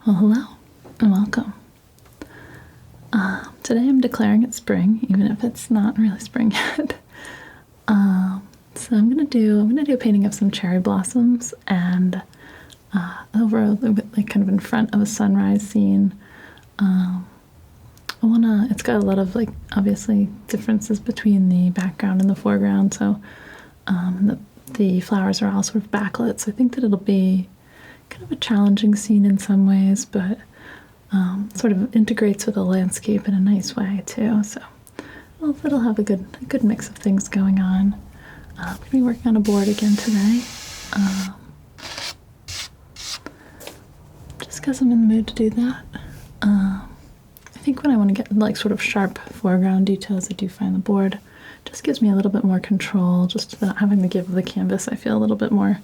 Well, hello and welcome. Today I'm declaring it spring, even if it's not really spring yet. So I'm gonna do a painting of some cherry blossoms and over like kind of in front of a sunrise scene. It's got a lot of like obviously differences between the background and the foreground. So the flowers are all sort of backlit. So I think that it'll be kind of a challenging scene in some ways, but sort of integrates with the landscape in a nice way too. So it'll have a good mix of things going on. I'm going to be working on a board again today, just because I'm in the mood to do that. I think when I want to get like sort of sharp foreground details, I do find the board just gives me a little bit more control, just not having to give the canvas. I feel a little bit more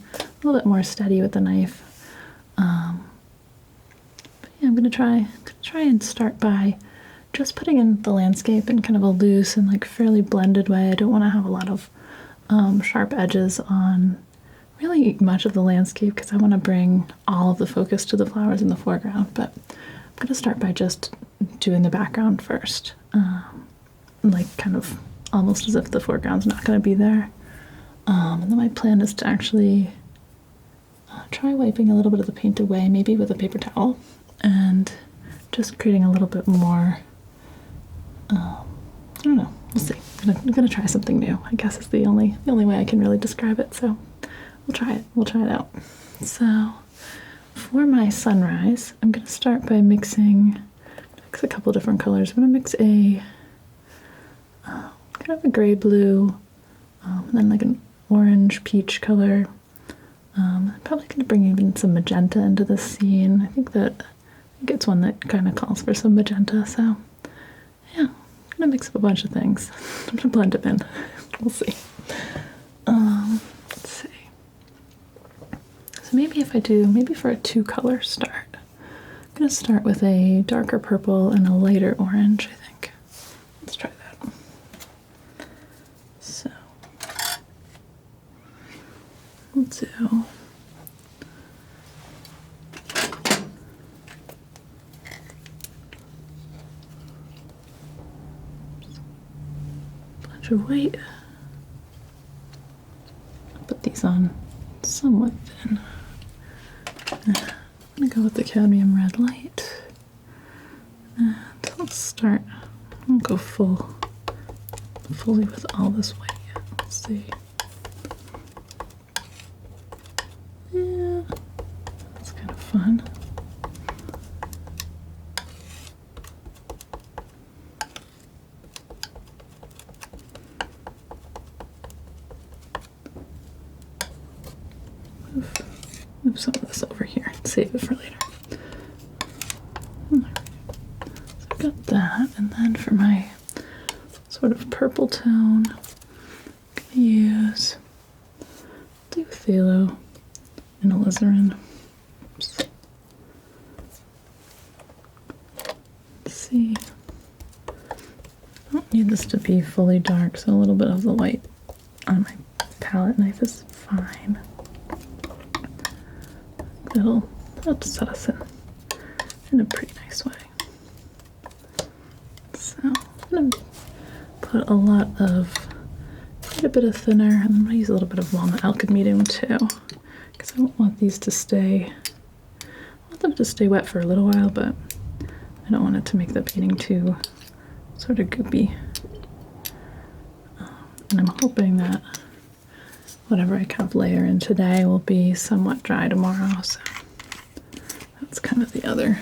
steady with the knife. But yeah, I'm gonna try and start by just putting in the landscape in kind of a loose and like fairly blended way. I don't want to have a lot of sharp edges on really much of the landscape because I want to bring all of the focus to the flowers in the foreground. But I'm gonna start by just doing the background first, like kind of almost as if the foreground's not going to be there. And then my plan is to actually try wiping a little bit of the paint away, maybe with a paper towel, and just creating a little bit more, I don't know, we'll see. I'm gonna try something new, I guess is the only way I can really describe it, so we'll try it out. So for my sunrise, I'm gonna start by mix a couple different colors. I'm gonna mix a kind of a gray-blue, and then like an orange peach color. Probably going to bring even some magenta into the scene. I think it's one that kind of calls for some magenta, so yeah, I'm going to mix up a bunch of things. I'm going to blend them in. We'll see. Let's see. So maybe for a two-color start, I'm going to start with a darker purple and a lighter orange, I think. Let's try that. So we'll do a bunch of white. I'll put these on somewhat thin. I'm gonna go with the cadmium red light. And let's start. I'll go fully with all this white yet. Let's see. Yeah, that's kind of fun. Move some of this over here and save it for later. So I've got that, and then for my sort of purple tone, I'm gonna use phthalo and alizarin. Oops. Let's see. I don't need this to be fully dark, so a little bit of the white on my palette knife is fine. That'll set us in a pretty nice way. So I'm gonna put quite a bit of thinner, and I'm gonna use a little bit of walnut alchemedium too, because I don't want these to stay. I want them to stay wet for a little while, but I don't want it to make the painting too sort of goopy. And I'm hoping that whatever I kind of layer in today will be somewhat dry tomorrow, so that's kind of the other.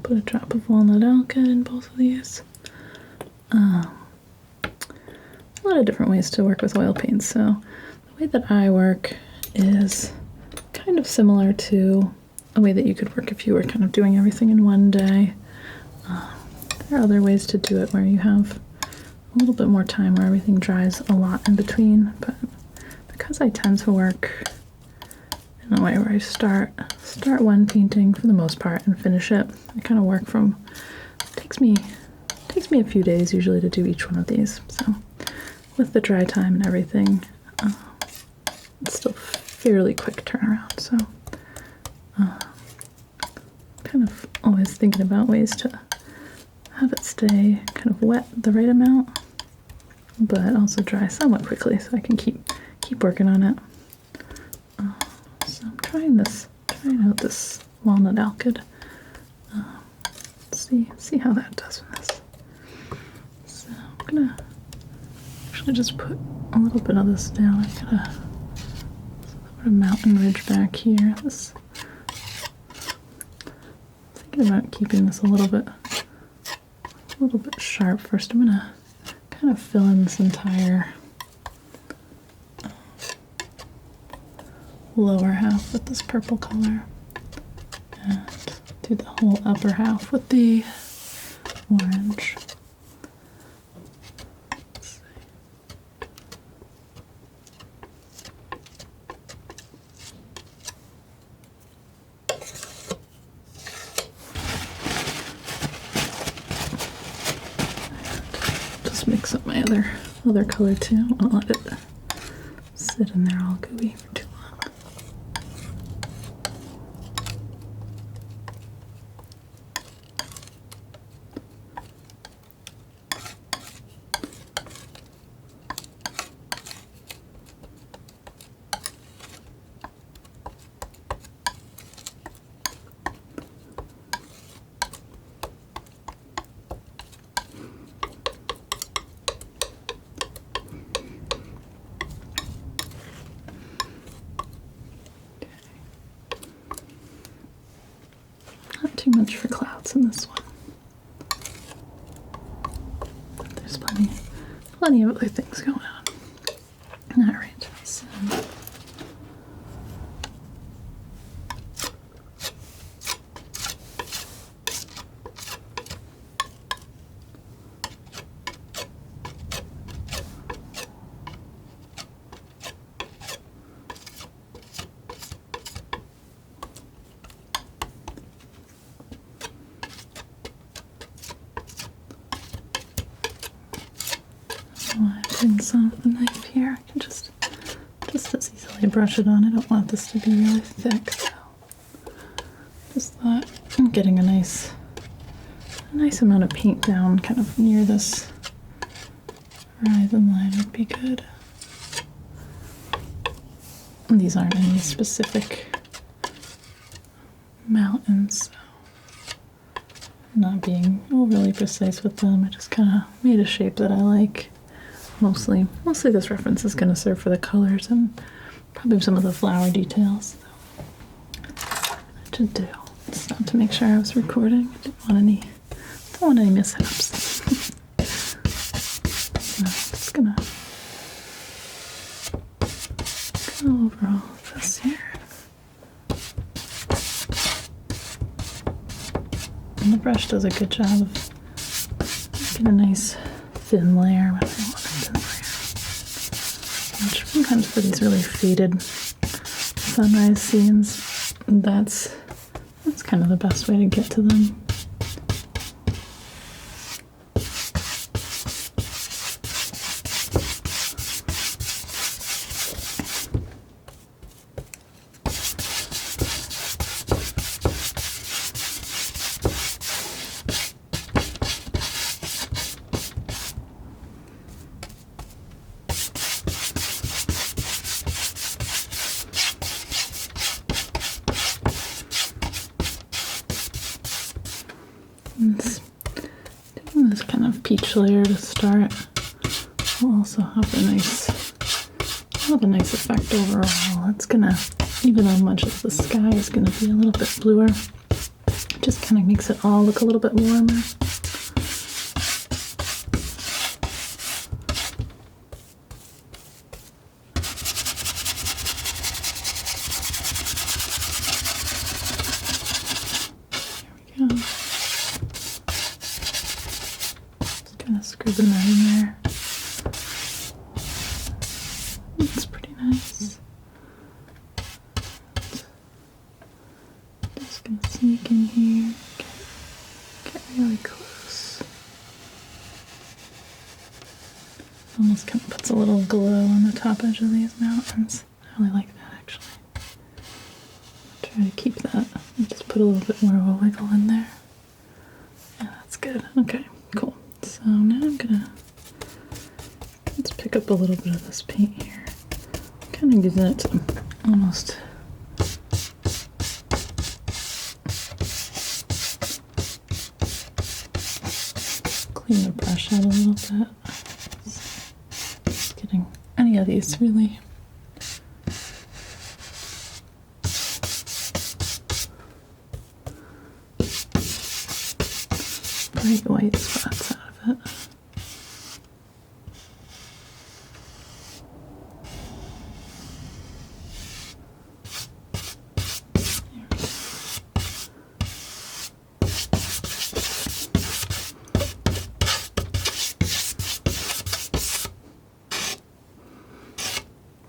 Put a drop of walnut alka in both of these. A lot of different ways to work with oil paints, so the way that I work is kind of similar to a way that you could work if you were kind of doing everything in one day. There are other ways to do it where you have a little bit more time where everything dries a lot in between, but because I tend to work in a way where I start one painting for the most part and finish it, I kind of work from, it takes me a few days usually to do each one of these, so with the dry time and everything, it's still fairly quick turnaround, so kind of always thinking about ways to have it stay kind of wet the right amount, but also dry somewhat quickly so I can keep working on it. So I'm trying out this walnut alkyd. See how that does with this. So I'm gonna actually just put a little bit of this down. I've got a sort of mountain ridge back here. Thinking about keeping this a little bit sharp. First, I'm gonna kind of fill in this entire lower half with this purple color, and do the whole upper half with the orange. Just mix up my other color too. I won't let it sit in there all gooey for too long. Not too much for clouds in this one. There's plenty of other things going on. All right, so I bring some of the knife here. I can just as easily brush it on. I don't want this to be really thick, so just thought getting a nice amount of paint down kind of near this horizon line would be good. And these aren't any specific mountains, so I'm not being overly precise with them. I just kind of made a shape that I like. Mostly this reference is going to serve for the colors and probably some of the flower details. So to do, it's not to make sure I was recording. I don't want any mishaps. So I'm just gonna go over all of this here. And the brush does a good job of making a nice thin layer when I want a thin layer. Which sometimes for these really faded sunrise scenes, that's kind of the best way to get to them. Taking this kind of peach layer to start will also have a nice effect overall. It's gonna, even though much of the sky is gonna be a little bit bluer, it just kind of makes it all look a little bit warmer. There we go. Kind of scribbling that in there. That's pretty nice. Just gonna sneak in here. Get really close. Almost kind of puts a little glow on the top edge of these mountains. I really like that actually. Try to keep that. Just put put a little bit more of a wiggle in there. Yeah, that's good. Okay, cool. So now let's pick up a little bit of this paint here. Kind of using it to almost clean the brush out a little bit. Just getting any of these really. Bright white spots out of it.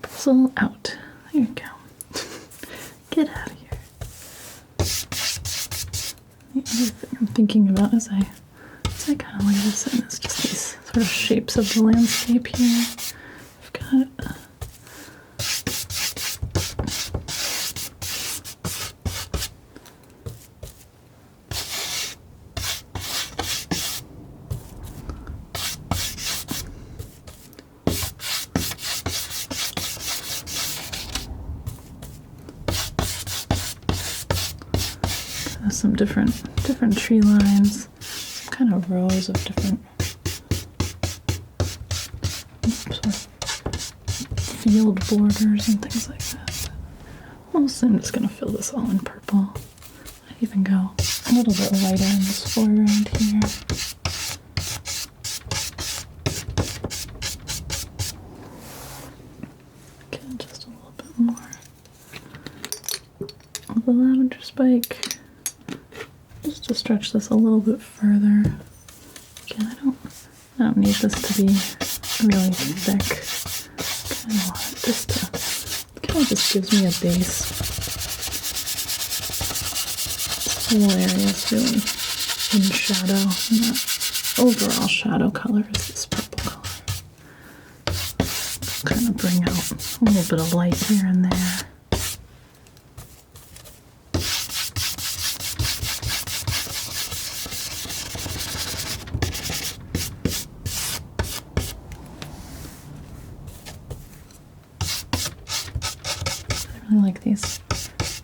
Bristle out. There you go. Get out of here. The other thing I'm thinking about as I kind of lay this in is just these sort of shapes of the landscape here. I've got some different tree lines, some kind of rows of different field borders and things like that. Mostly I'm just going to fill this all in purple. I'd even go a little bit lighter in this foreground here. Again, just a little bit more of the lavender spike. Just to stretch this a little bit further. Again, I don't need this to be really thick. I want it just to kind of just gives me a base. This whole area is really in shadow, and the overall shadow color is this purple color. Just kind of bring out a little bit of light here and there. I like these.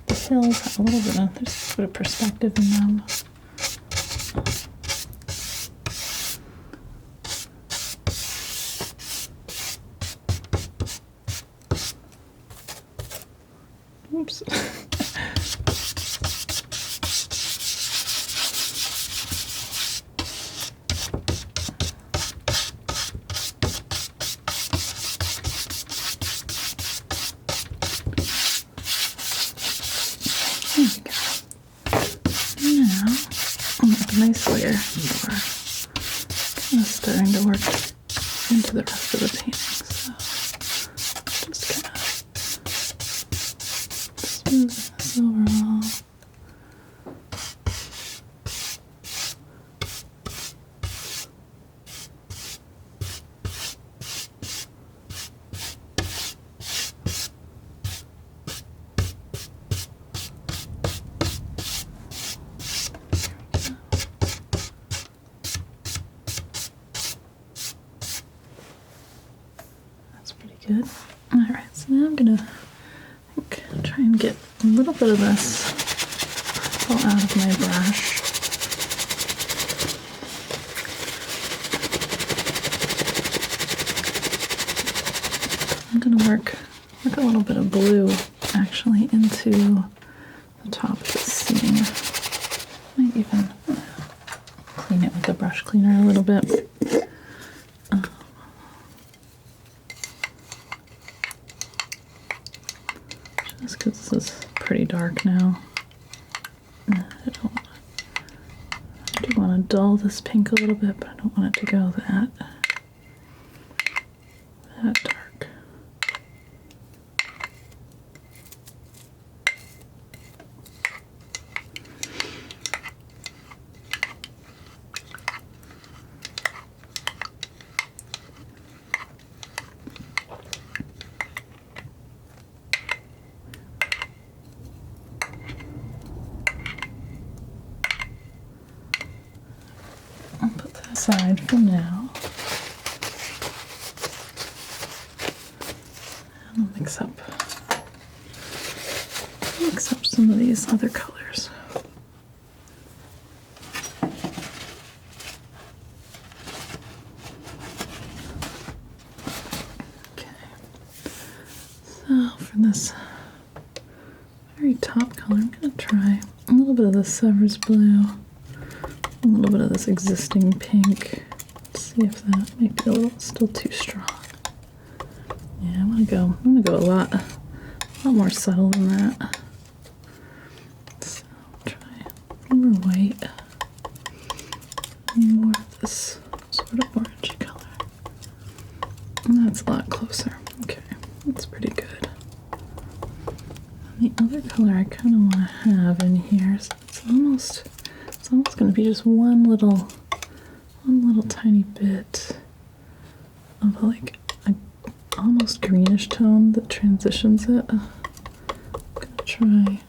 The hills have a little bit of, there's a bit of perspective in them. Oops. There we go. Now, I'll make a nice layer for kind of starting to work into the rest of the painting. So just kind of smooth this overall. Good. Alright, so now I'm gonna try and get a little bit of this purple out of my brush. I'm gonna work a little bit of blue actually into the top of the scene. Might even clean it with the brush cleaner a little bit. Just because this is pretty dark now. I do want to dull this pink a little bit, but I don't want it to go that dark. aside for now. And I'll mix up some of these other colors. So for this very top color, I'm going to try a little bit of the Sevres blue, a little bit of this existing pink. Let's see if that might be a little still too strong. Yeah, I'm gonna go a lot more subtle than that. So I'll try more white, more of this sort of orangey color. And that's a lot closer. Okay, that's pretty good. And the other color I kind of want to have in here, so it's almost going to be just one little tiny bit of like a almost greenish tone that transitions it. I'm gonna try.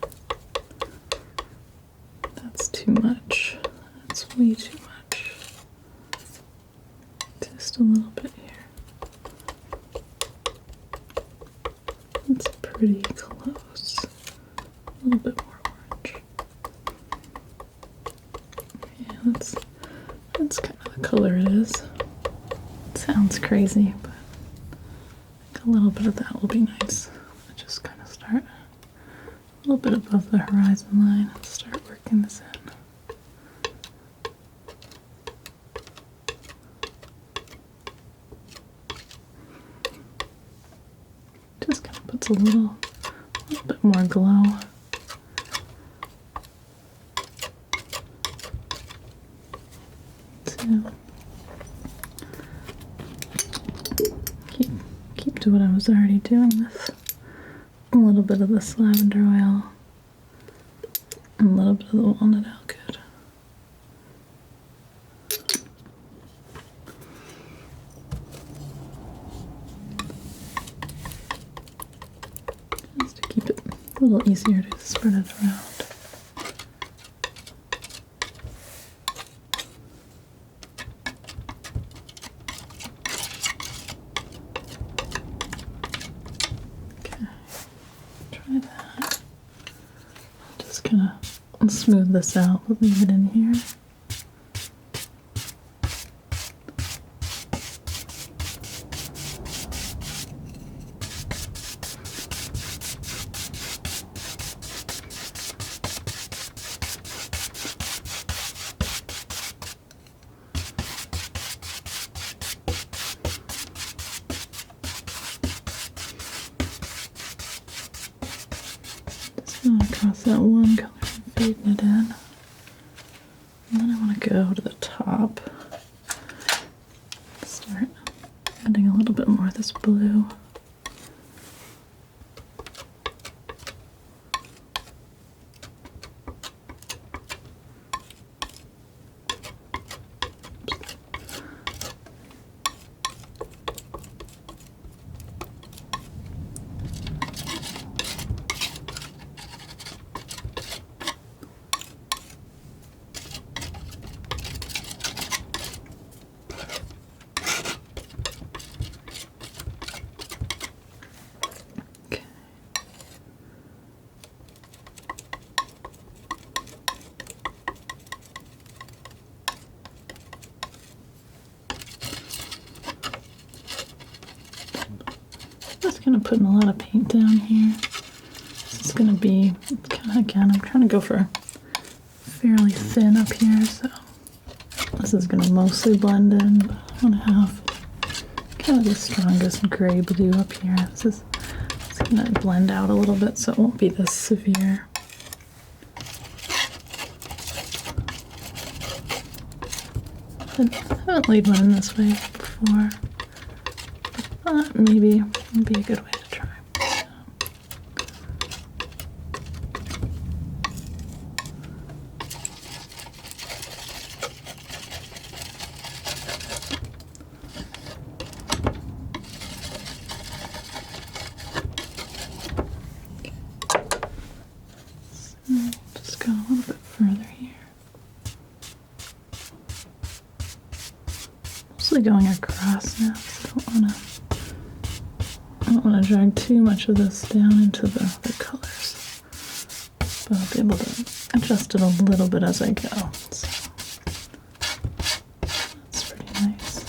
That's too much. That's way too much. Just a little bit here. That's pretty close. A little bit more orange. Yeah, that's kind of the color it is. It sounds crazy, but a little bit of that will be nice. I just kind of start a little bit above the horizon line and start working this in. Just kind of puts a little bit more glow. So keep to what I was already doing with a little bit of this lavender oil and a little bit of the walnut alcohol. Just to keep it a little easier to spread it around. Smooth this out, but leave it in here. Just going across that one color. Fading it in. And then I want to go to the top. Start adding a little bit more of this blue. Just gonna put in a lot of paint down here. This is gonna be kind of, again, I'm trying to go for fairly thin up here, so this is gonna mostly blend in, but I want to have kind of the strongest gray blue up here. It's gonna blend out a little bit, so it won't be this severe. I haven't laid one in this way before. Maybe would be a good way to try. So just go a little bit further here. mostly going across now, so I don't want to drag too much of this down into the colors. But I'll be able to adjust it a little bit as I go. So that's pretty nice.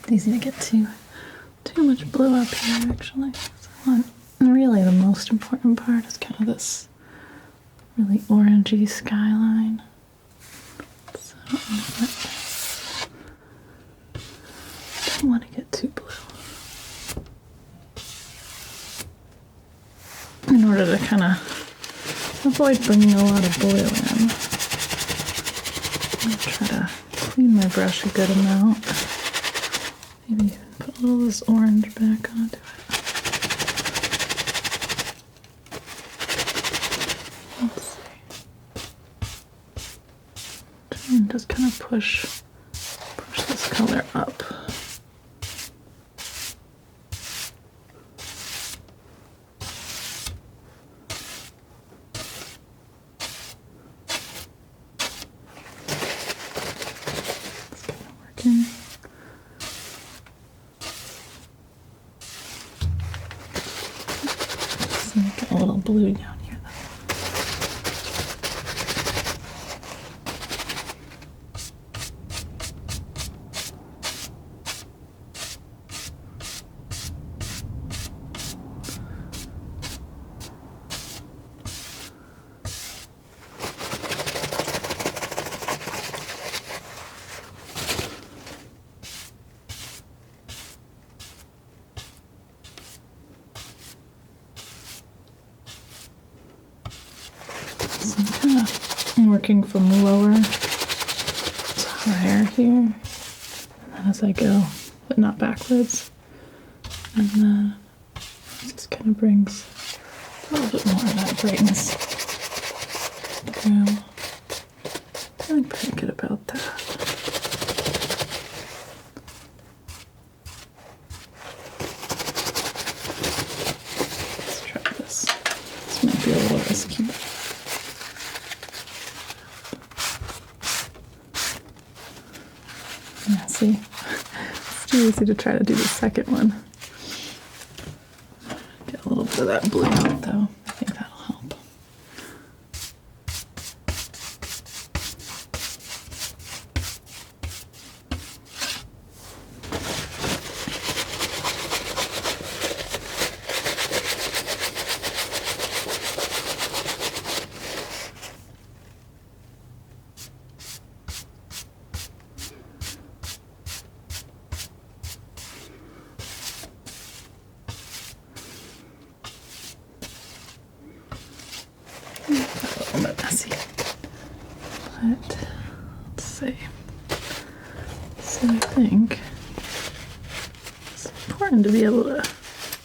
It's easy to get too much blue up here, actually. So really, the most important part is kind of this really orangey skyline. So I don't want to get too blue. In order to kind of avoid bringing a lot of blue in, I'm going to try to clean my brush a good amount. Maybe even put a little of this orange back onto it. Let's see. Try and just kind of push this color up. It's kind of working. Get a little blue down here though. So I'm kind of working from lower to higher here, and then as I go, but not backwards, and then it just kind of brings a little bit more of that brightness through. Feeling pretty good about that. Let's try this. This might be a little risky. Yeah, see, it's too easy to try to do the second one. Get a little bit of that blue out though. I think that'll help. A little bit messy, but let's see. So I think it's important to be able to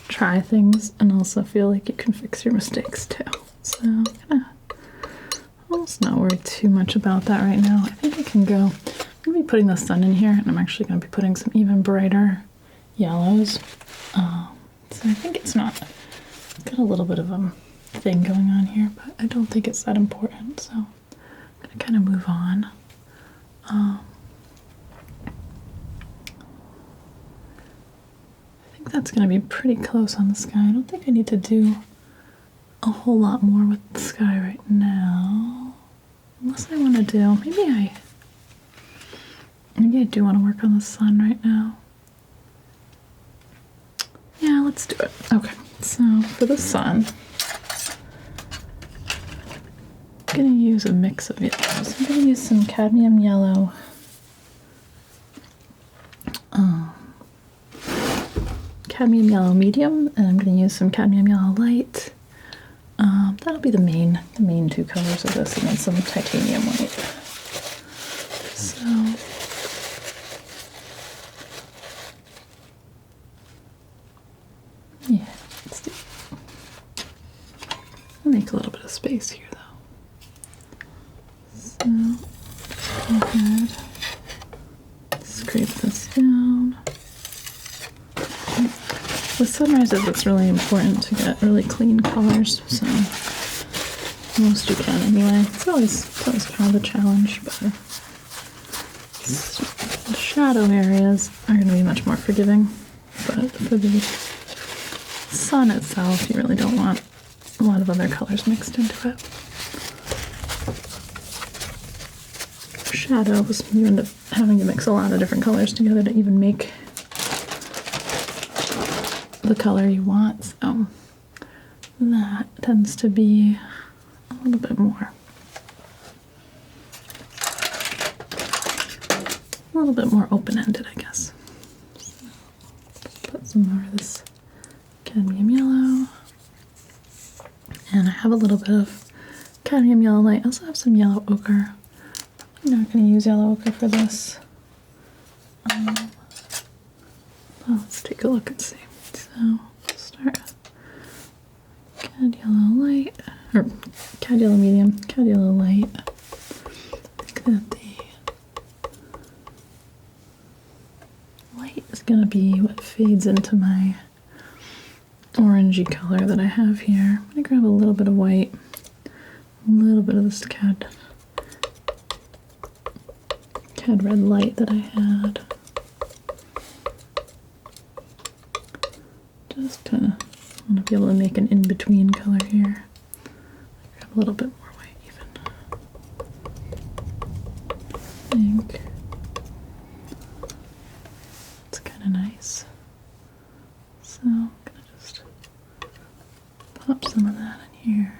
try things and also feel like you can fix your mistakes too. So I'm gonna almost not worry too much about that right now. I think I can go. I'm gonna be putting the sun in here, and I'm actually gonna be putting some even brighter yellows. So I think it's got a little bit of thing going on here, but I don't think it's that important, so I'm gonna kind of move on. I think that's gonna be pretty close on the sky. I don't think I need to do a whole lot more with the sky right now, unless I want to do, maybe I do want to work on the sun right now. Yeah, let's do it. Okay, so for the sun, I'm going to use a mix of yellows. I'm going to use some cadmium yellow, medium, and I'm going to use some cadmium yellow light. That'll be the main two colors of this, and then some titanium white. So space here, though. So, just go ahead, scrape this down. With sunrises, it's really important to get really clean colors, so most you can anyway. It's always kind of a challenge, but the shadow areas are going to be much more forgiving. But for the sun itself, you really don't want a lot of other colors mixed into it. For shadows, you end up having to mix a lot of different colors together to even make the color you want, so that tends to be a little bit more open-ended, I guess. So put some more of this cadmium yellow, and I have a little bit of cadmium yellow light. I also have some yellow ochre. Probably not going to use yellow ochre for this. Well, let's take a look and see. So start cad yellow light, or cad yellow medium, cad yellow light. I think that the light is going to be what fades into my orangey color that I have here. I'm going to grab a little bit of white, a little bit of this cad red light that I had. Just kind of want to be able to make an in-between color here. Grab a little bit more white even. I think it's kind of nice. So I'm going to just pop some of that in here.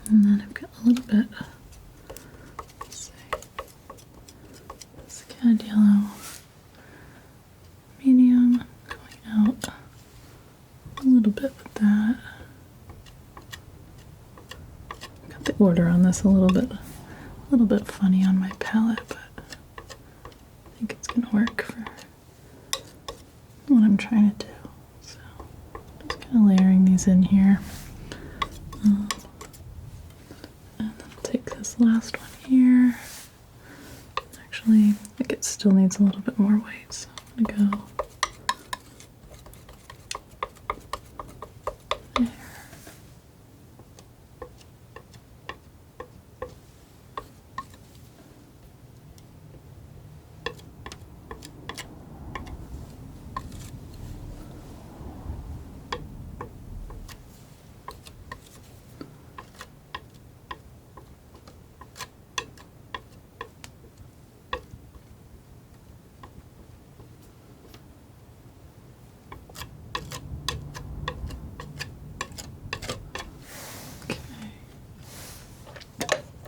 And then I've got a little bit, let's see, this cad yellow medium going out a little bit with that. Got the order on this a little bit funny on my palette, but I think it's gonna work for what I'm trying to do. So just kind of layering these in here. This last one here. Actually, I think it still needs a little bit more white, so I'm gonna go there.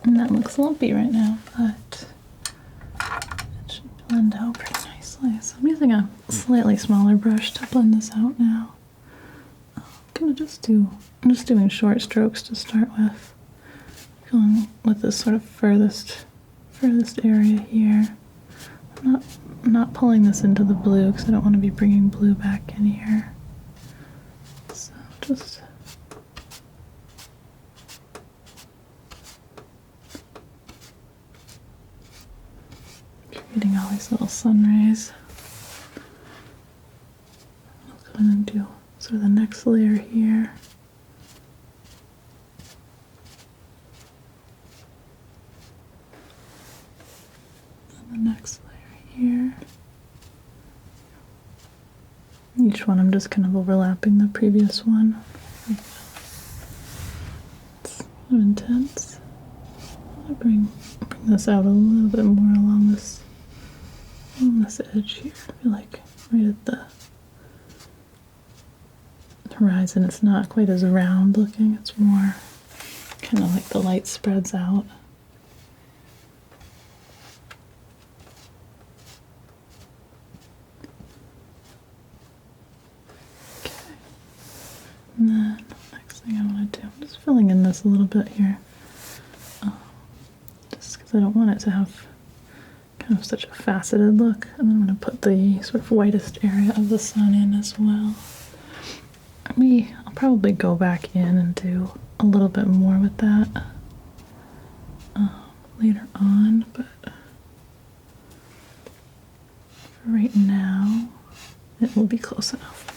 And that looks lumpy right now, but it should blend out pretty nicely. So I'm using a slightly smaller brush to blend this out now. I'm just doing short strokes to start with. Going with this sort of furthest area here. I'm not pulling this into the blue because I don't want to be bringing blue back in here. So just getting all these little sun rays. I'll go in and do sort of the next layer here. And the next layer here. Each one I'm just kind of overlapping the previous one. It's kind of intense. I'll bring this out a little bit more along this edge here. I feel like right at the horizon it's not quite as round looking, it's more kind of like the light spreads out. And then next thing I want to do, I'm just filling in this a little bit here. Just because I don't want it to have kind of such a faceted look. And then I'm going to put the sort of whitest area of the sun in as well. I'll probably go back in and do a little bit more with that later on, but for right now, it will be close enough.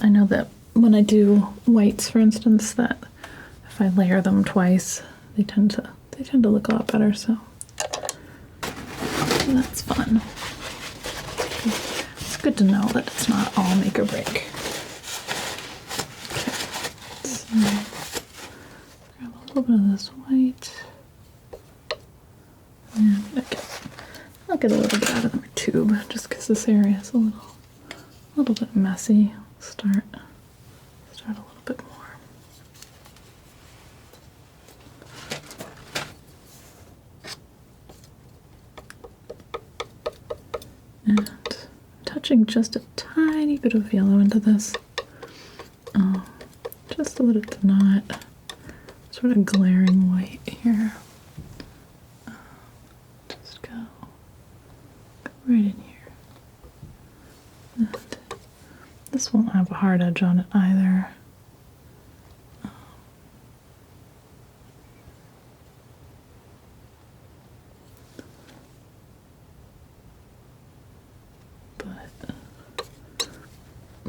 I know that when I do whites, for instance, that if I layer them twice, they tend to look a lot better, so that's fun. It's good to know that it's not all make or break. Okay, so grab a little bit of this white, and I'll get a little bit out of the tube just because this area is a little bit messy. Start a little bit more. And touching just a tiny bit of yellow into this, just so that it's not sort of glaring white here. Just go right in here. And this won't have a hard edge on it either.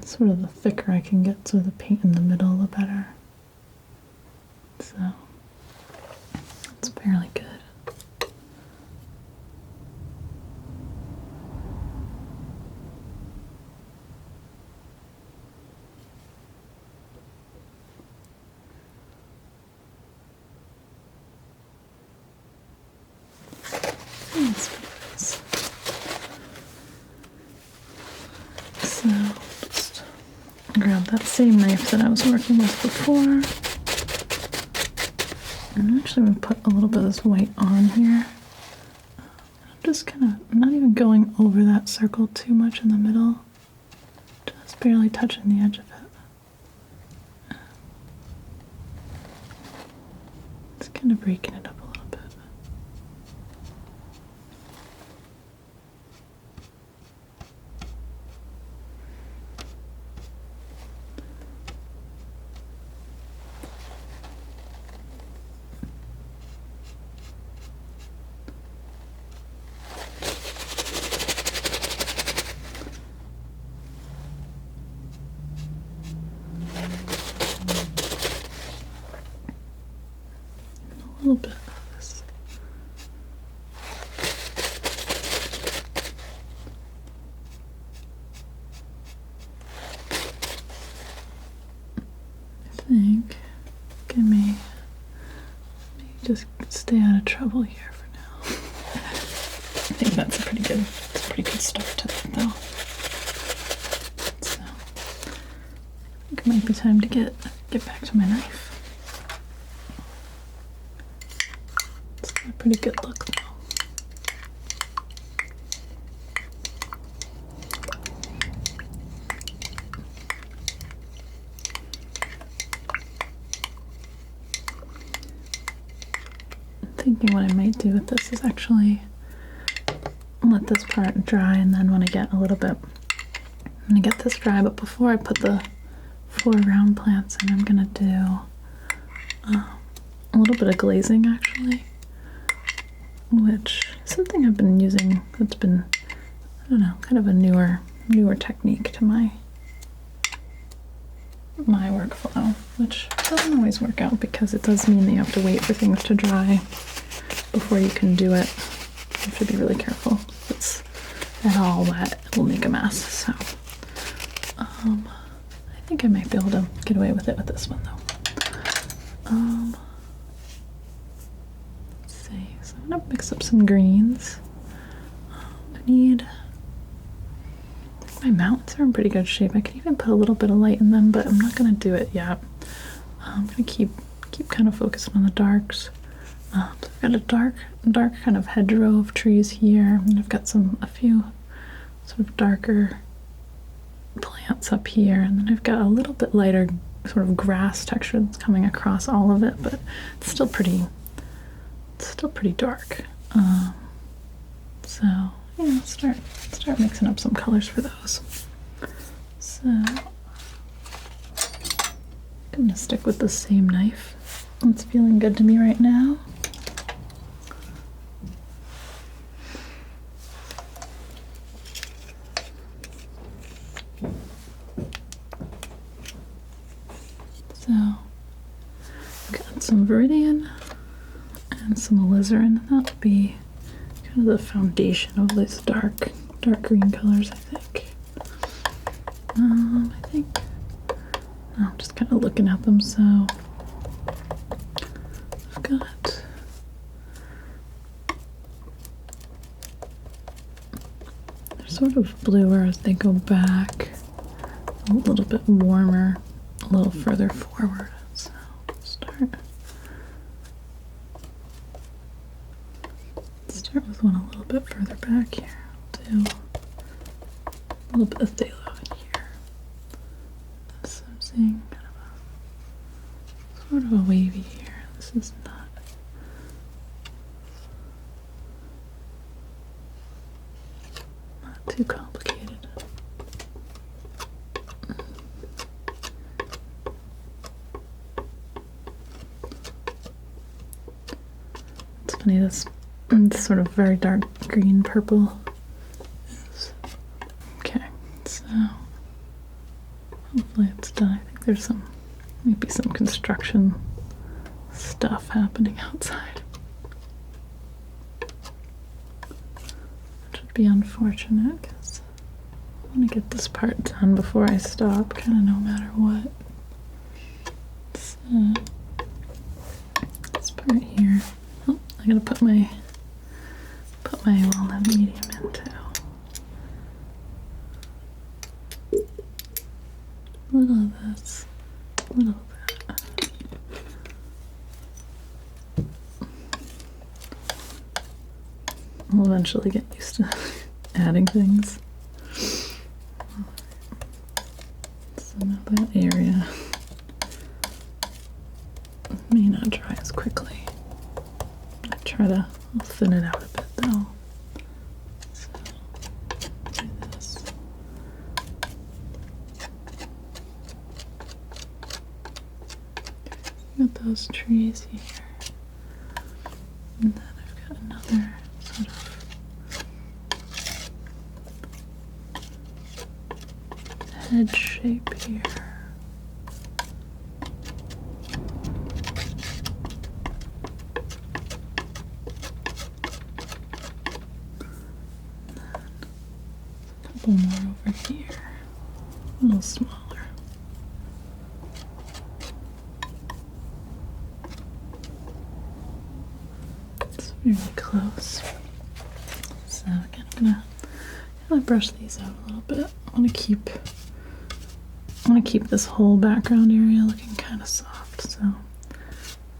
Sort of the thicker I can get to the paint in the middle, the better. So it's fairly good. That's pretty nice. So just grab that same knife that I was working with before. And I'm actually going to put a little bit of this white on here. I'm just I'm not even going over that circle too much in the middle. Just barely touching the edge of it. Just kind of breaking it up a little bit. A little bit of this. I think I may just stay out of trouble here for now. I think that's a pretty good start to that though. So I think it might be time to get back to my knife. Pretty good look though. I'm thinking what I might do with this is actually let this part dry, and then when I get a little bit, I'm gonna get this dry, but before I put the foreground plants in, I'm gonna do a little bit of glazing actually. Which is something I've been using that's been, I don't know, kind of a newer technique to my workflow, which doesn't always work out because it does mean that you have to wait for things to dry before you can do it. You have to be really careful. If it's at all wet, it will make a mess. So I think I might be able to get away with it with this one though. I'm gonna mix up some greens. I think my mountains are in pretty good shape. I could even put a little bit of light in them, but I'm not gonna do it yet. I'm gonna keep kind of focusing on the darks. So I've got a dark kind of hedgerow of trees here, and I've got a few sort of darker plants up here, and then I've got a little bit lighter sort of grass texture that's coming across all of it, but it's still pretty dark. So yeah, start mixing up some colors for those. So I'm gonna stick with the same knife. It's feeling good to me right now. So got some Viridian and some alizarin. That'll be kind of the foundation of this dark green colors, I think. I'm just kind of looking at them. So I've got they're sort of bluer as they go back, a little bit warmer a little further forward. So start with one a little bit further back here. I'll do a little bit of phthalo in here. So I'm seeing kind of a sort of a wavy here. This is not too complicated. It's funny, this sort of very dark green purple. Okay, so hopefully it's done. I think there's maybe some construction stuff happening outside, which would be unfortunate because I want to get this part done before I stop, kind of no matter what. So this part here, oh, I gotta put my walnut medium in too. A little of this, a little of that. I'll eventually get used to adding things. So now that area may not dry as quickly. I'll thin it out a bit though. So, do this. Got those trees here. And then I've got another sort of head shape here. More over here, a little smaller. It's very close. So again, I'm gonna brush these out a little bit. I want to keep this whole background area looking kind of soft. So I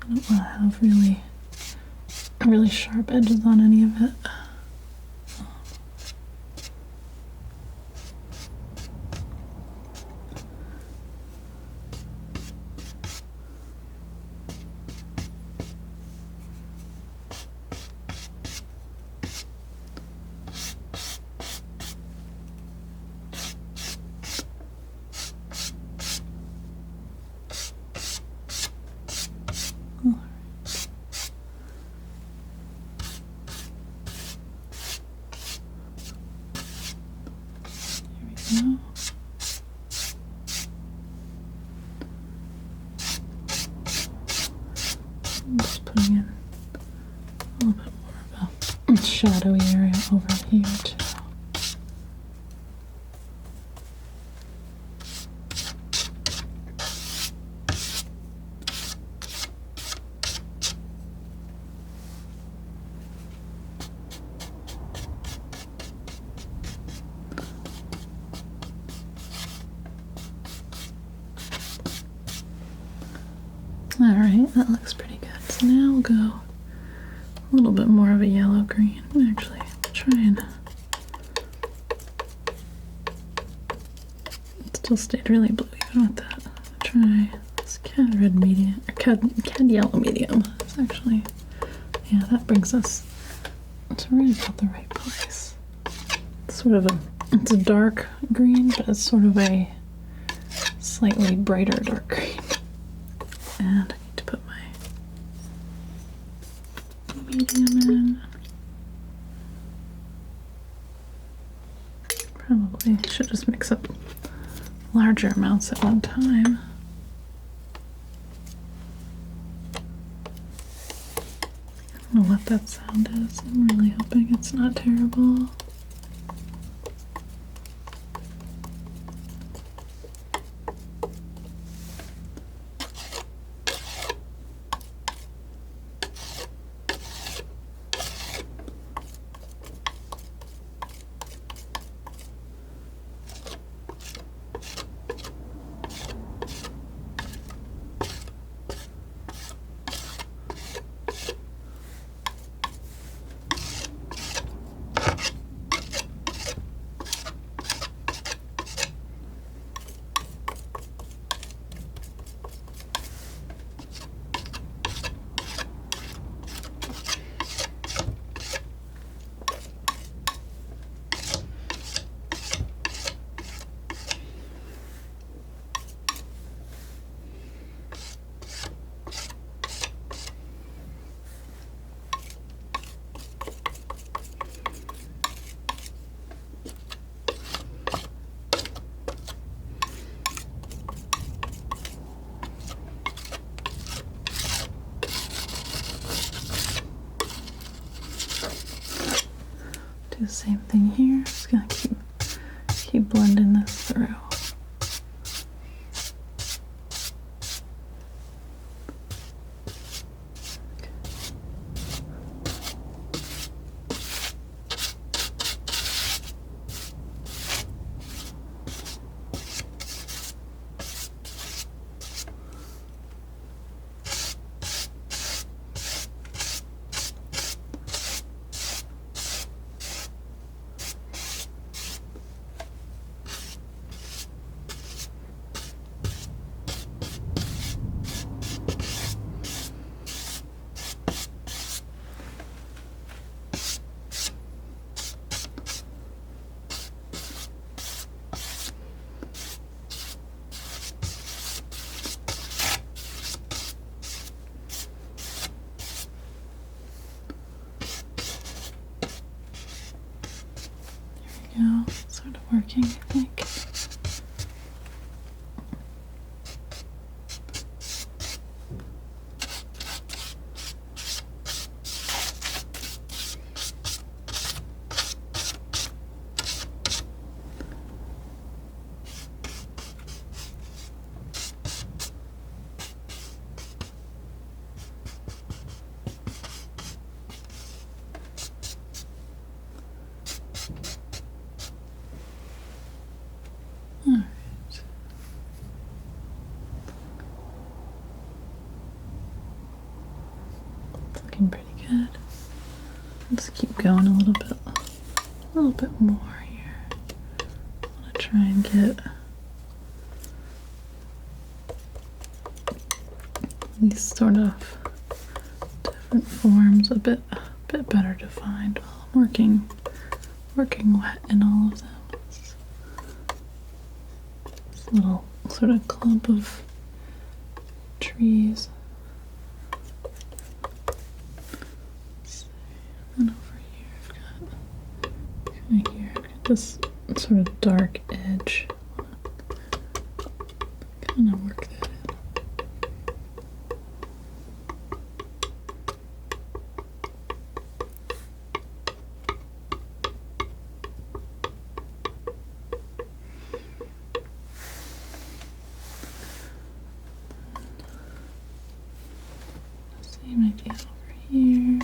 don't want to have really sharp edges on any of it. I'm just putting in a little bit more of a shadowy area over here too. Alright, that looks pretty good. So now we'll go a little bit more of a yellow-green. I'm gonna actually try and Still stayed really blue even with that. Try this cad red medium, or cad yellow medium. It's actually, yeah, that brings us to right about the right place. It's sort of it's a dark green, but it's sort of a slightly brighter dark green. And I need to put my medium in. Probably should just mix up larger amounts at one time. I don't know what that sound is. I'm really hoping it's not terrible. Do the same thing here. Just gonna keep blending this through. Sort of working, I think. Looking pretty good. Let's keep going a little bit more here. I want to try and get these sort of different forms a bit better defined while I'm working wet in all of them. This little sort of clump of trees. And over here I've got this sort of dark edge. Kind of work that in. Same idea over here.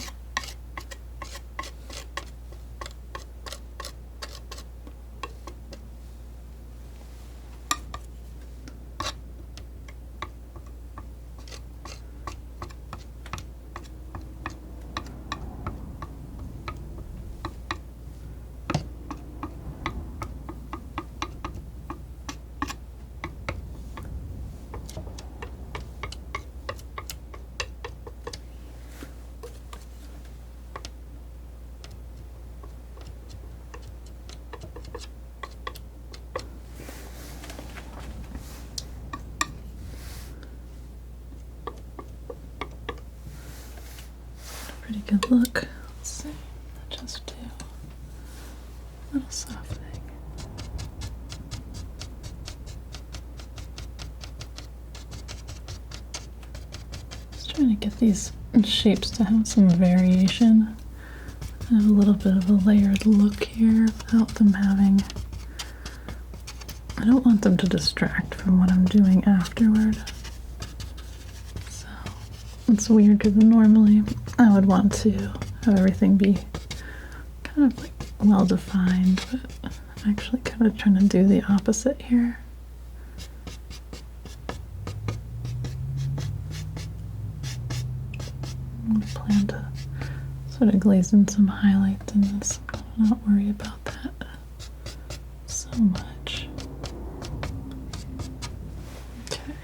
good look. Let's see. Just do a little softening. Just trying to get these shapes to have some variation. I have a little bit of a layered look here without them having... I don't want them to distract from what I'm doing afterward. So it's weird because normally I would want to have everything be kind of like well defined, but I'm actually kind of trying to do the opposite here. I plan to sort of glaze in some highlights in this. I'm not worried about that so much. Okay.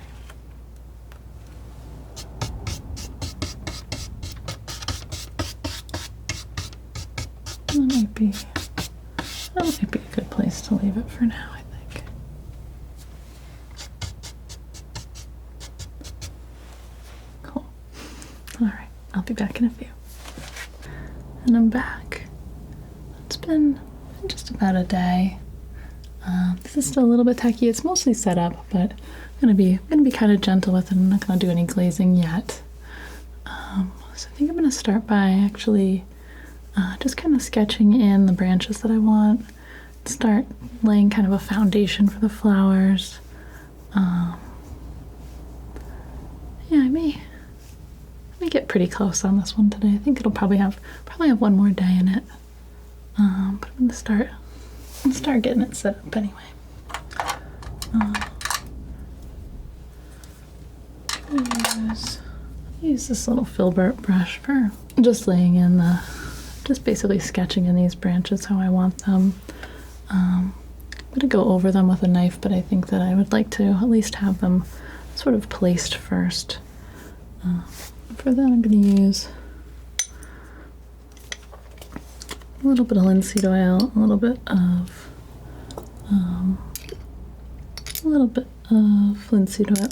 That might be a good place to leave it for now, I think. Cool. All right, I'll be back in a few. And I'm back. It's been just about a day. This is still a little bit tacky. It's mostly set up, but I'm gonna be kind of gentle with it. I'm not gonna do any glazing yet. So I think I'm gonna start by actually just kind of sketching in the branches that I want. Start laying kind of a foundation for the flowers. Yeah, I may get pretty close on this one today. I think it'll probably have one more day in it. But I'm gonna start getting it set up anyway. Use this little filbert brush for just laying in just basically sketching in these branches how I want them. I'm gonna go over them with a knife, but I think that I would like to at least have them sort of placed first. For that, I'm going to use a little bit of linseed oil, a little bit of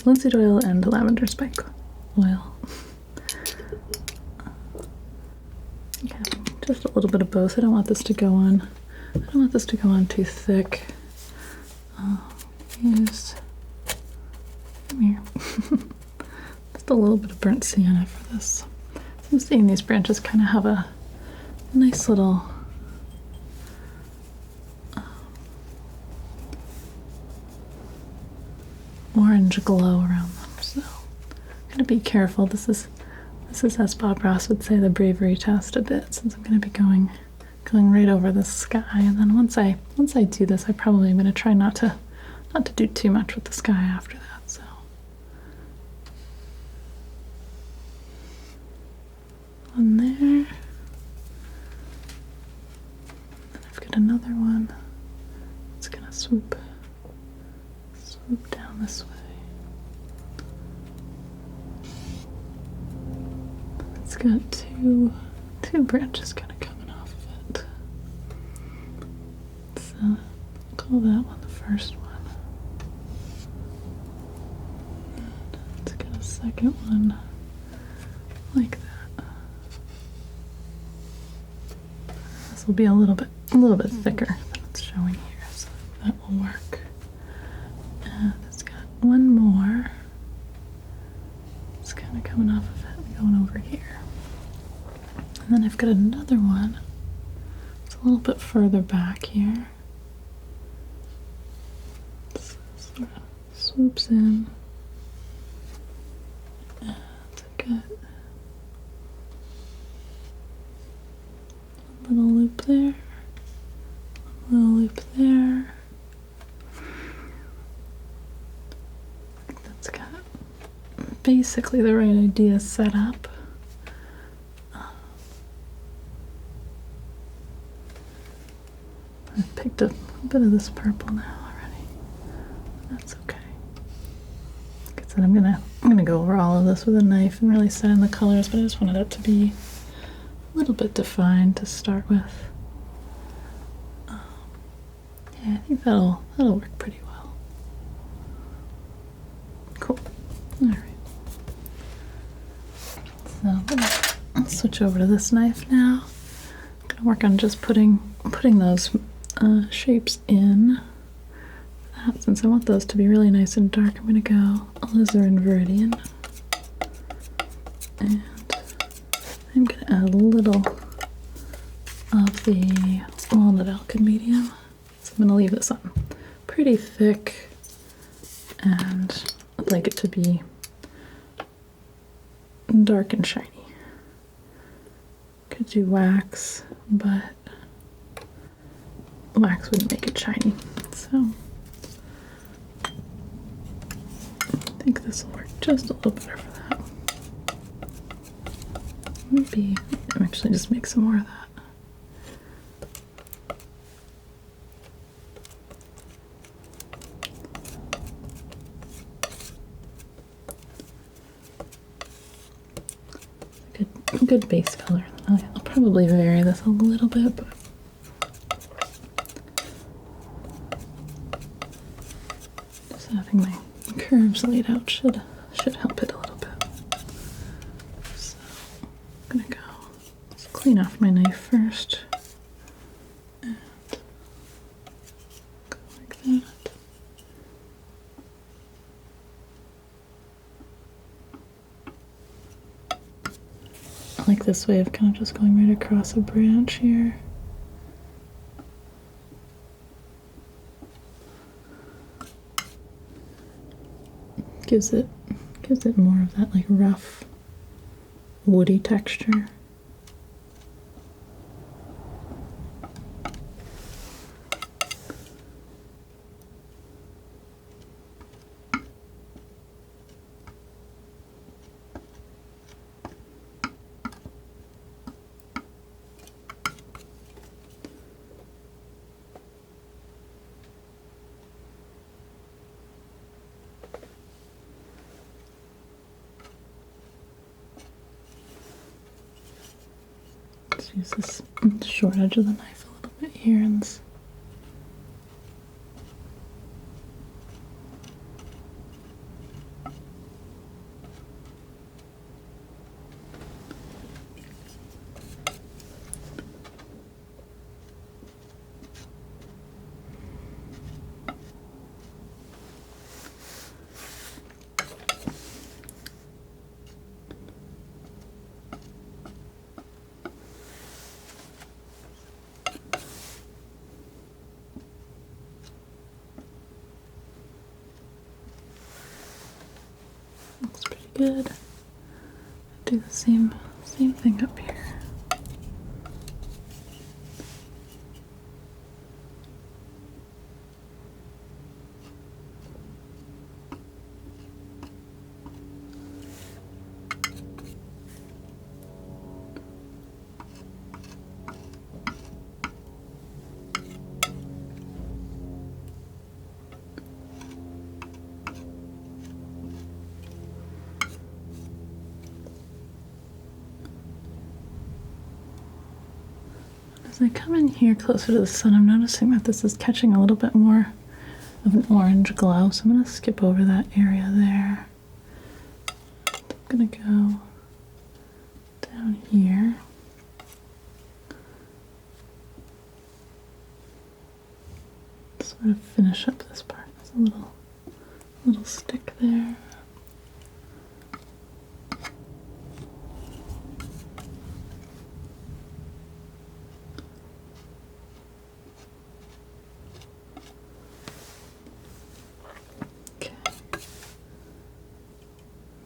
linseed oil and lavender spike oil. Okay, just a little bit of both. I don't want this to go on. I don't want this to go on too thick. Use. Come here. Just a little bit of burnt sienna for this. I'm seeing these branches kind of have a nice little orange glow around them. So I'm gonna be careful. This is as Bob Ross would say, the bravery test a bit, since I'm gonna be going right over the sky. And then once I do this, I probably am gonna try not to do too much with the sky after that. So one there. And I've got another one. It's gonna swoop down this way. It's got two branches kind of coming off of it. So I'll call that one the first one. And let's get a second one like that. This will be a little bit thicker than it's showing here, so that will work. And it's got one more. It's kind of coming off of it and going over here. And then I've got another one. It's a little bit further back here. It sort of swoops in. And I've got a little loop there. A little loop there. I think that's got basically the right idea set up. I've picked up a bit of this purple now already. That's okay. Like I said, I'm gonna go over all of this with a knife and really set in the colors, but I just wanted it to be a little bit defined to start with. Yeah, I think that'll work pretty well. Cool. All right. So I'm gonna switch over to this knife now. I'm gonna work on just putting those shapes in. Since I want those to be really nice and dark, I'm gonna go alizarin viridian, and I'm gonna add a little of the walnut alkyd medium. So I'm gonna leave this on pretty thick, and I'd like it to be dark and shiny. Could do wax, but wax wouldn't make it shiny. So I think this will work just a little better for that. Maybe I'll actually just make some more of that. Good base color. I'll probably vary this a little bit, but just having my curves laid out should help it a little bit. So I'm gonna let's clean off my knife first, and go like that. I like this way of kind of just going right across a branch here. Gives it more of that like rough, woody texture. Let's use this short edge of the knife a little bit here and looks pretty good. Do the same thing up here. As I come in here closer to the sun, I'm noticing that this is catching a little bit more of an orange glow, so I'm going to skip over that area there. I'm going to go down here. Sort of finish up this part. There's a little stick there.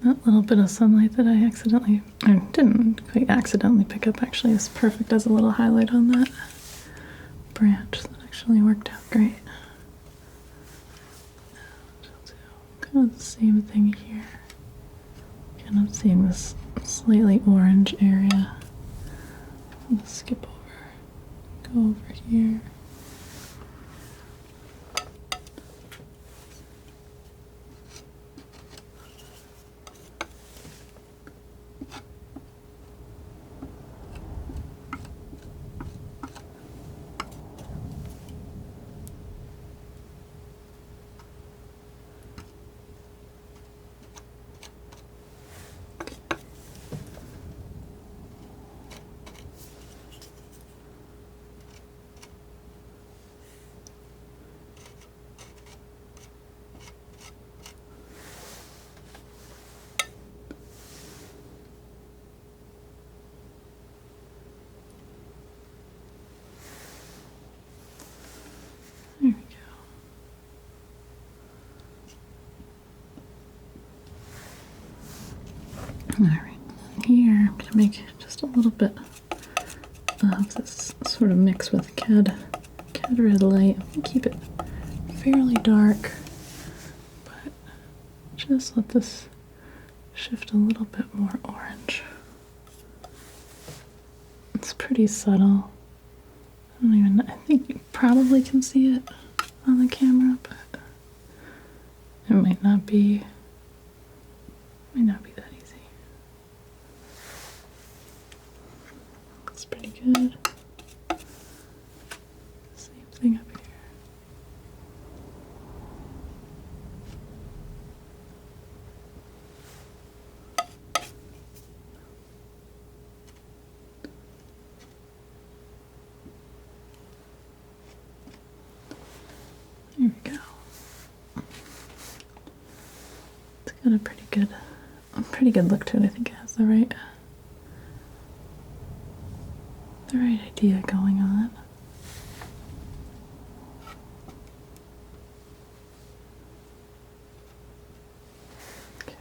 That little bit of sunlight that I didn't quite accidentally pick up actually is perfect as a little highlight on that branch. That actually worked out great. Kind of the same thing here. Kind of seeing this slightly orange area. I'm gonna skip over, go over here. Alright, here I'm going to make just a little bit of this sort of mix with cad red light. I'm going to keep it fairly dark, but just let this shift a little bit more orange. It's pretty subtle. I think you probably can see it on the camera, but it might not be that easy. Looks pretty good. Same thing up here. There we go. It's got a pretty good look to it. I think it has the right idea going on. Okay.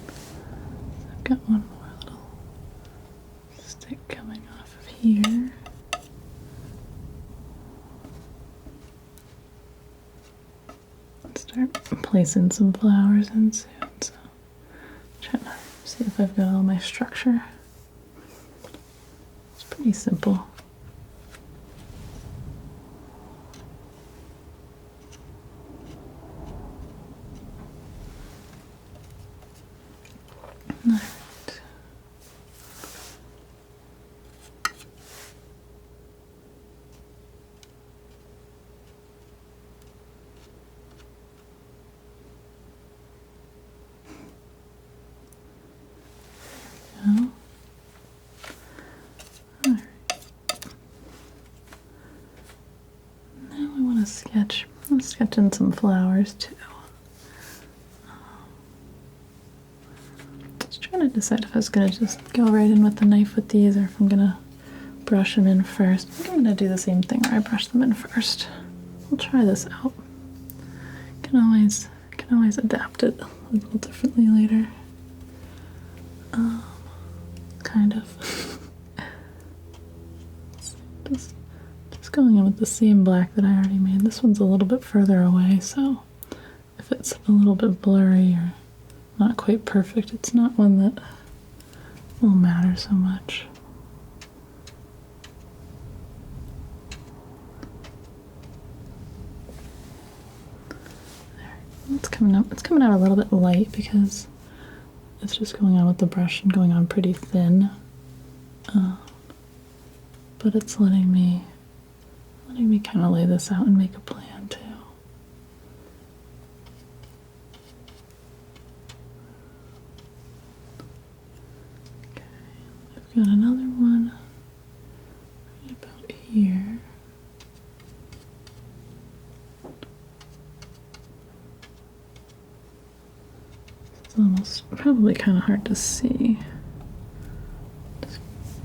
So I've got one more little stick coming off of here. Start placing some flowers in soon, so I'm trying to see if I've got all my structure. It's pretty simple. All right. Now I want to sketch. I'm sketching some flowers too. Just trying to decide if I was going to just go right in with the knife with these or if I'm going to brush them in first. I think I'm going to do the same thing where I brush them in first. We'll try this out. Can always adapt it a little differently later. Kind of. just going in with the same black that I already made. This one's a little bit further away, so if it's a little bit blurry or not quite perfect, it's not one that will matter so much. There. It's coming out a little bit light because it's just going on with the brush and going on pretty thin, but it's letting me kind of lay this out and make a plan too. Okay, I've got another one right about here. It's almost probably kind of hard to see. Just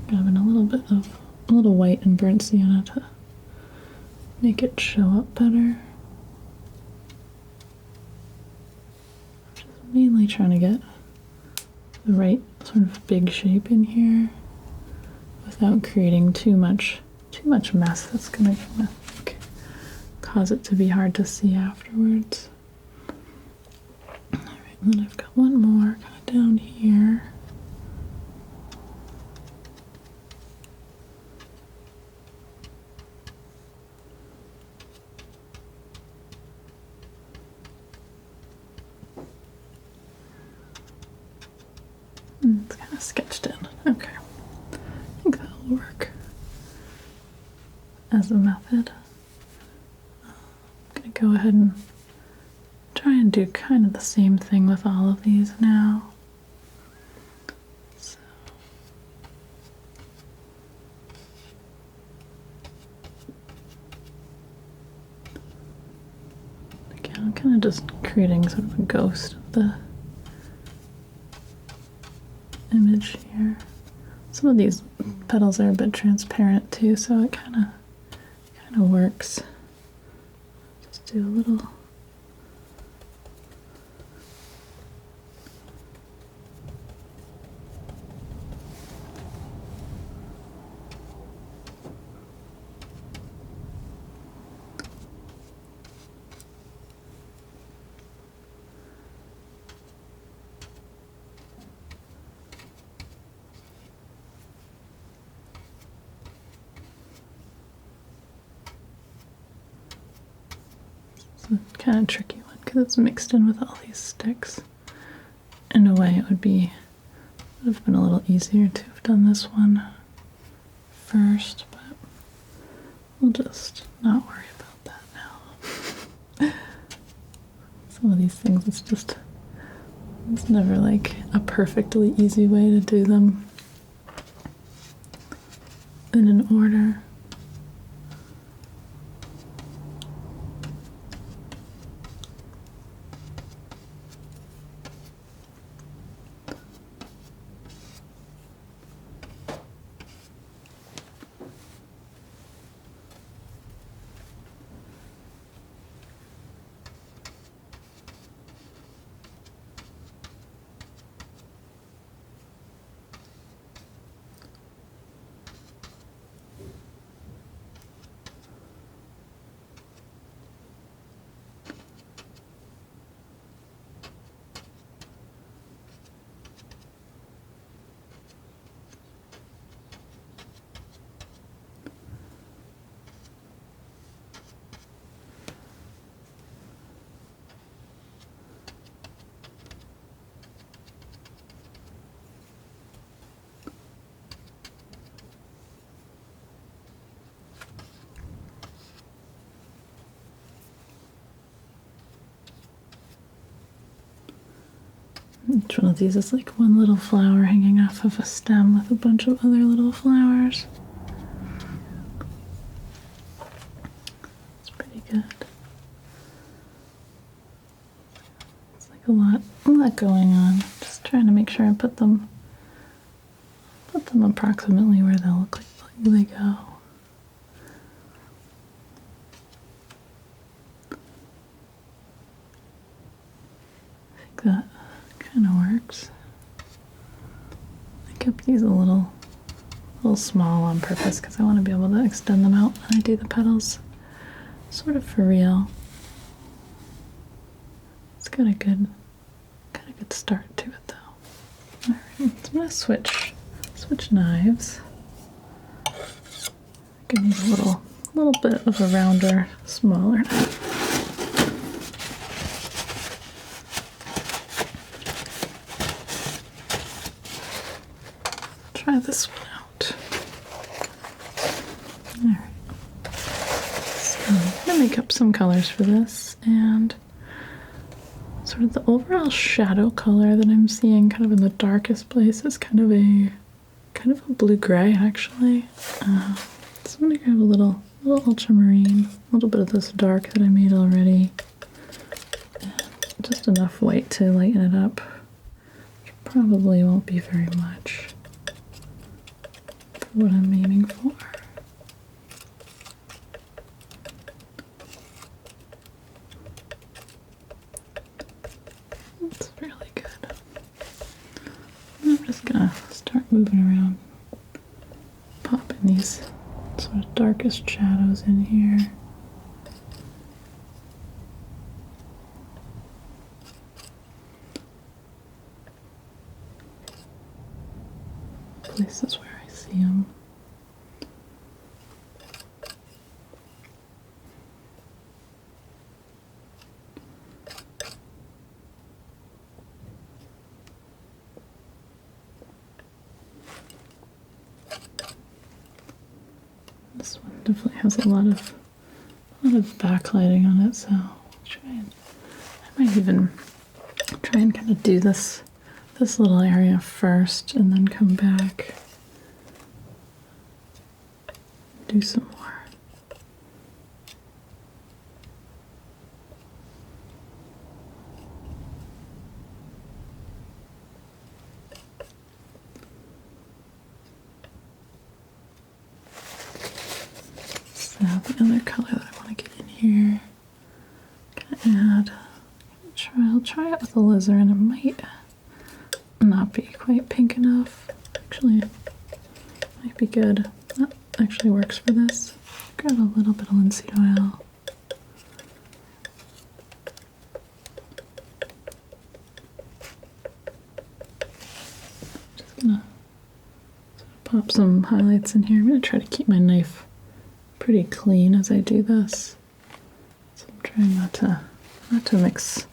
grabbing a little white and burnt sienna to make it show up better. Just mainly trying to get the right sort of big shape in here without creating too much mess that's gonna cause it to be hard to see afterwards. And then I've got one more kind of down here. And it's kind of sketched in. Okay. I think that'll work as a method. I'm going to go ahead and try and do kind of the same thing with all of these now. So, again, I'm kind of just creating sort of a ghost of the image here. Some of these petals are a bit transparent too, so it kind of works. Just do a little It's a kind of tricky one because it's mixed in with all these sticks. In a way, it would have been a little easier to have done this one first, but we'll just not worry about that now. Some of these things, it's never like a perfectly easy way to do them in an order. Each one of these is like one little flower hanging off of a stem with a bunch of other little flowers. It's pretty good. It's like a lot going on. Just trying to make sure I put them approximately where they'll look like they go. I think that kind of works. I kept these a little small on purpose because I want to be able to extend them out when I do the petals, sort of for real. It's got a good start to it though. All right, so I'm gonna switch knives. I think I need a little bit of a rounder, smaller knife. Try this one out. Alright. So I'm going to make up some colors for this, and sort of the overall shadow color that I'm seeing kind of in the darkest place is kind of a blue-gray actually. So I'm going to grab a little ultramarine, a little bit of this dark that I made already, and just enough white to lighten it up, which probably won't be very much. What I'm aiming for. That's really good. I'm just gonna start moving around, popping these sort of darkest shadows in here. Places where I see them. This one definitely has a lot of backlighting on it, so I might even try and kind of do this little area first and then come back, do some more. So the other color that I want to get in here, gonna add, I'll try it with the alizarin. It might not be quite pink enough. Actually, it might be good. That actually works for this. Grab a little bit of linseed oil. Just gonna pop some highlights in here. I'm gonna try to keep my knife pretty clean as I do this. So I'm trying Trying not to mix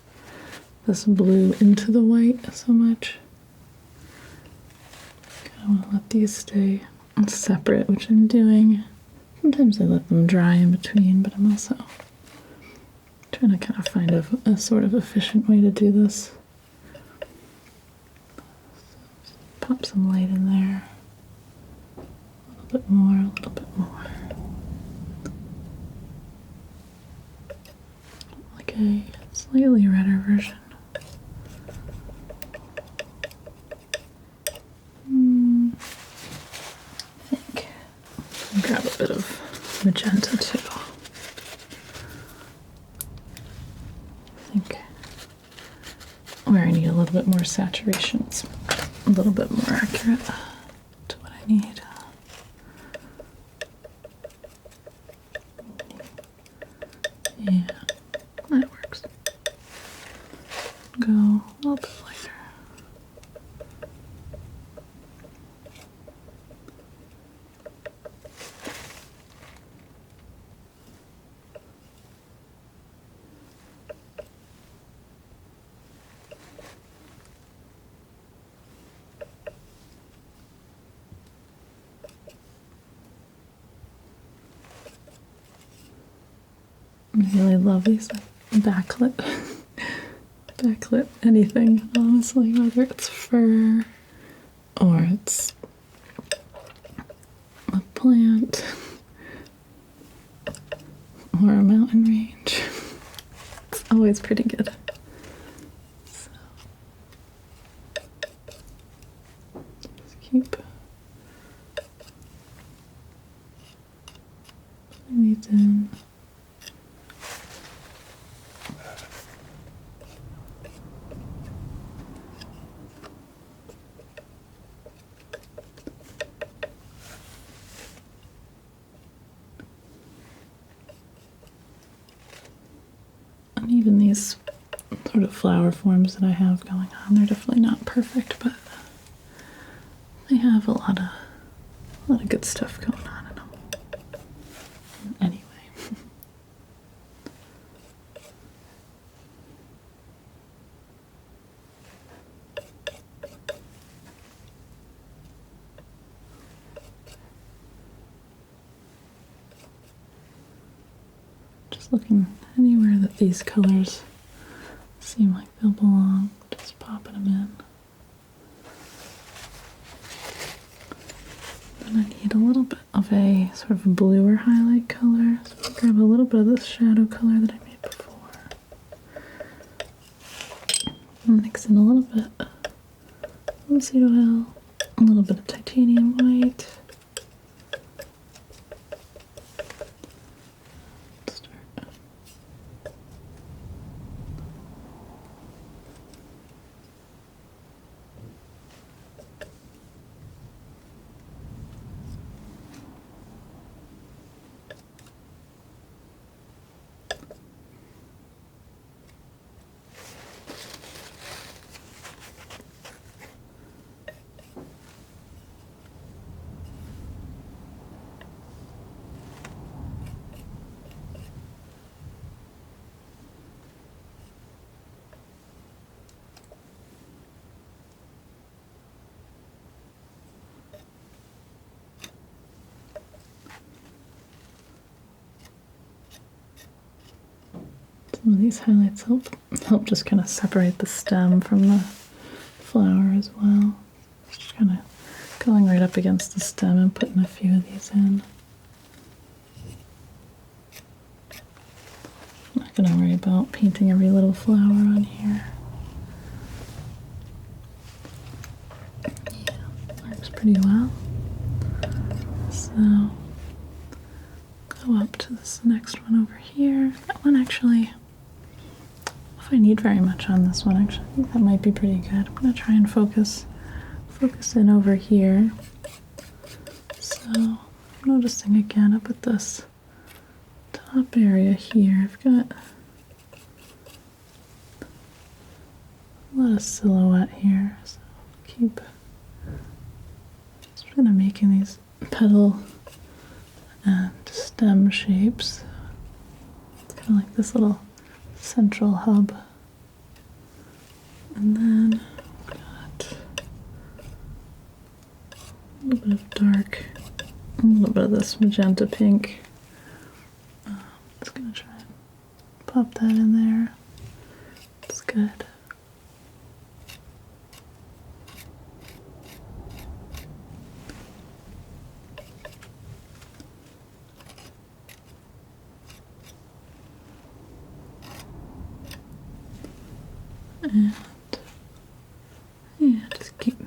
this blue into the white so much. I want to let these stay separate, which I'm doing. Sometimes I let them dry in between, but I'm also trying to kind of find a sort of efficient way to do this. So pop some light in there. A little bit more, a little bit more. Like a slightly redder version. I think I'll grab a bit of magenta too. I think where I need a little bit more saturation, it's a little bit more accurate to what I need. Yeah, that works. Go a little bit lighter. I really love these backlit anything, honestly, whether it's fur or it's a plant or a mountain range. It's always pretty good. So just keep putting these in. And even these sort of flower forms that I have going on, they're definitely not perfect, but they have a lot of good stuff going on in them. Anyway. Just looking anywhere that these colors seem like they'll belong, just popping them in. Then I need a little bit of a sort of bluer highlight color, so I'll grab a little bit of this shadow color that I made before. Mix in a little bit of linseed oil, a little bit of titanium white. Some of these highlights help just kind of separate the stem from the flower as well. Just kind of going right up against the stem and putting a few of these in. I'm not going to worry about painting every little flower on here. Yeah, works pretty well. So go up to this next one over here. That one actually, if I need very much on this one, actually, I think that might be pretty good. I'm going to try and focus in over here. So I'm noticing again up at this top area here, I've got a lot of silhouette here. So keep just kind of making these petal and stem shapes. It's kind of like this little central hub. And then we've got a little bit of dark, a little bit of this magenta pink. Just gonna try and pop that in there. It's good. And yeah, just keep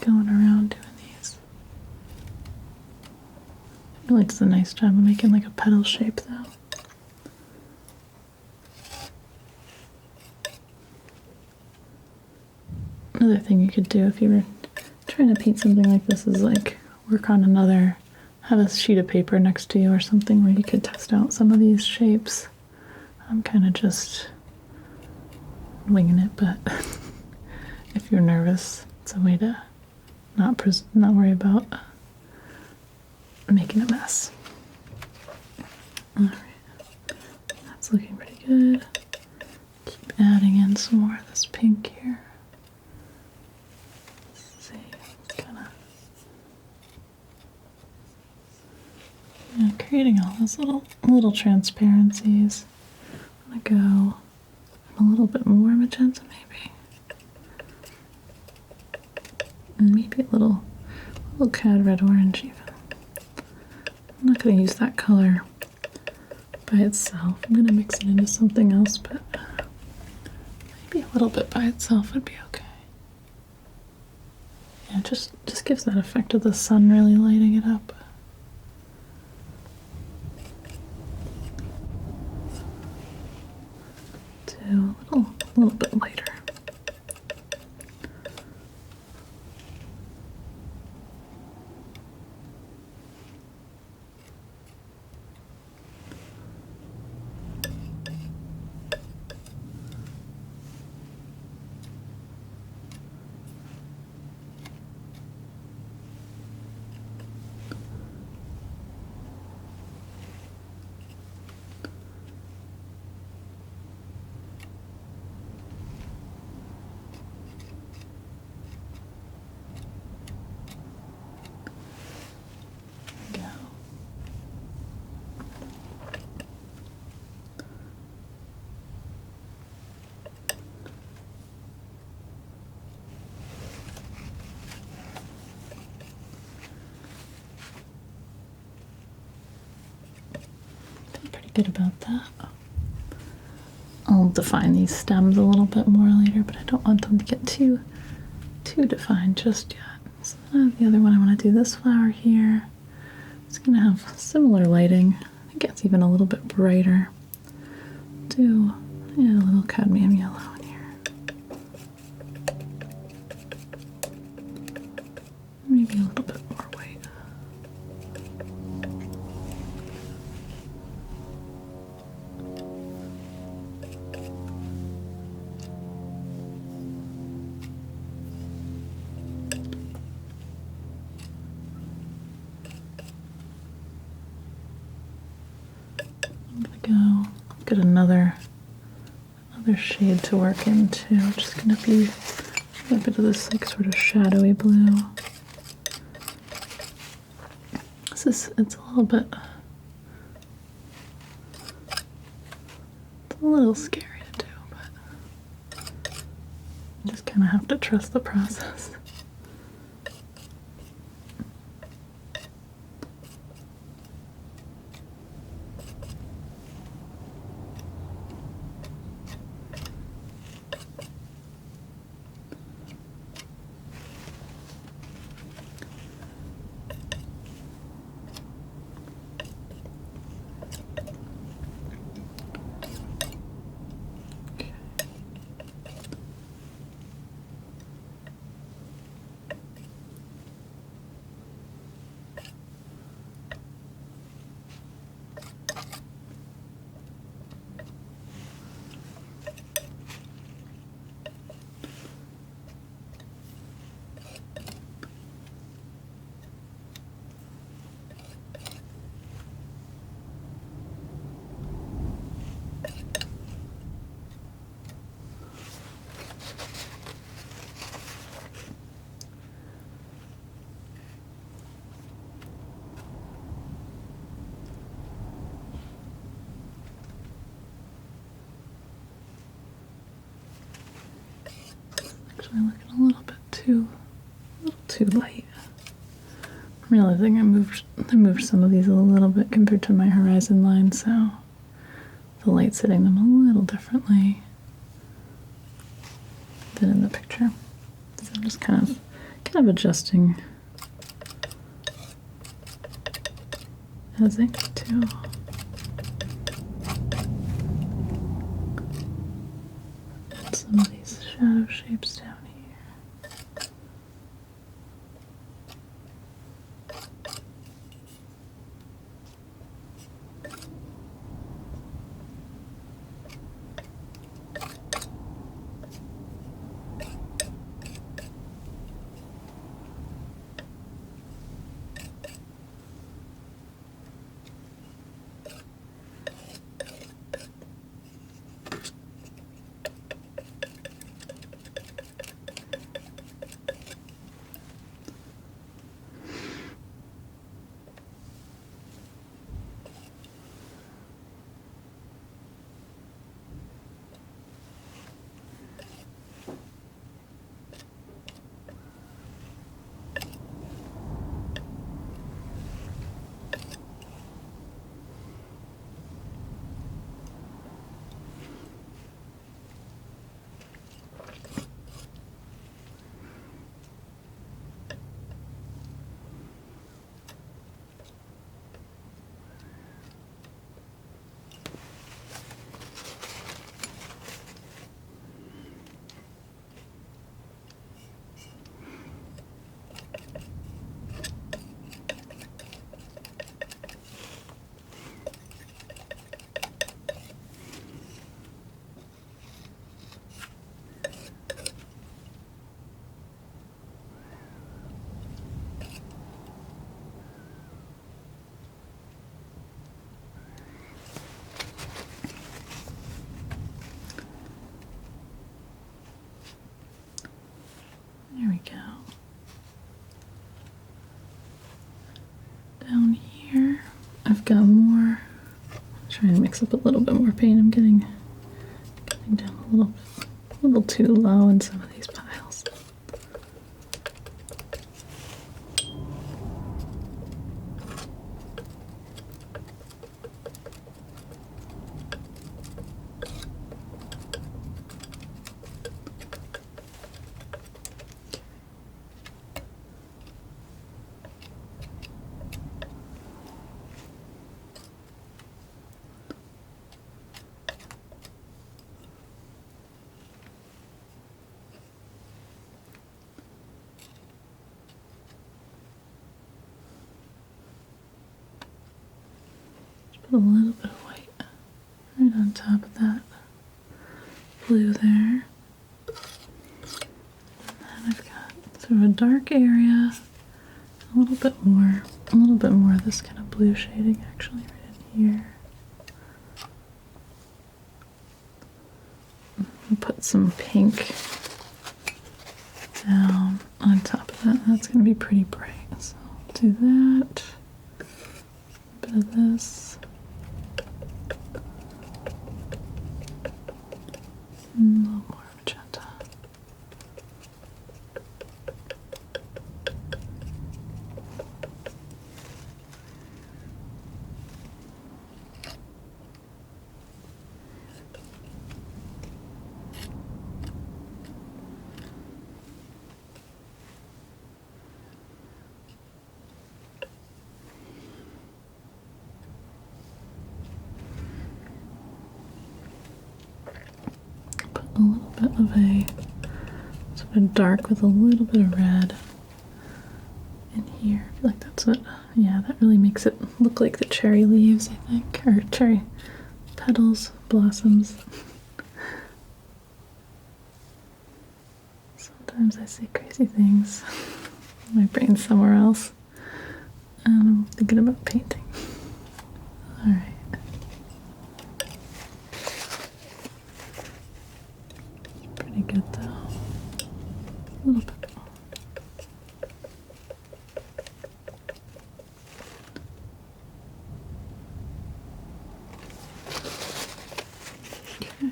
going around doing these. It really does a nice job of making like a petal shape though. Another thing you could do if you were trying to paint something like this is like work on another, have a sheet of paper next to you or something where you could test out some of these shapes. I'm kind of just winging it, but if you're nervous, it's a way to not worry about making a mess. All right, that's looking pretty good. Keep adding in some more of this pink here. Let's see, kind of creating all those little transparencies. I'm gonna go a little bit more magenta maybe. And maybe a little cad red orange even. I'm not going to use that color by itself. I'm going to mix it into something else, but maybe a little bit by itself would be okay. Yeah, just gives that effect of the sun really lighting it up. To a little bit lighter. Good about that. I'll define these stems a little bit more later, but I don't want them to get too defined just yet. So the other one, I want to do this flower here. It's going to have similar lighting. I think it's even a little bit brighter. Do a little cadmium yellow in here. Maybe a little bit more white. Get another shade to work into. Just gonna be a bit of this like sort of shadowy blue. It's a little bit, it's a little scary to do, but you just kind of have to trust the process. actually looking a little too light. I'm realizing I moved some of these a little bit compared to my horizon line, so the light's hitting them a little differently than in the picture. So I'm just kind of adjusting as I need to. Some of these shadow shapes down here. There we go. Down here, I've got more. Trying to mix up a little bit more paint. I'm getting down a little too low in some of these piles. Put a little bit of white right on top of that blue there. And then I've got sort of a dark area, a little bit more of this kind of blue shading actually right in here. I'll put some pink down on top of that. That's going to be pretty bright. So I'll do that. A bit of this. A little more magenta. A little bit of a sort of dark with a little bit of red in here. I feel like that's what, yeah, that really makes it look like the cherry leaves, I think, or cherry petals, blossoms. Sometimes I say crazy things. My brain's somewhere else, and I'm thinking about painting. All right. Pretty good though. A little bit. Okay.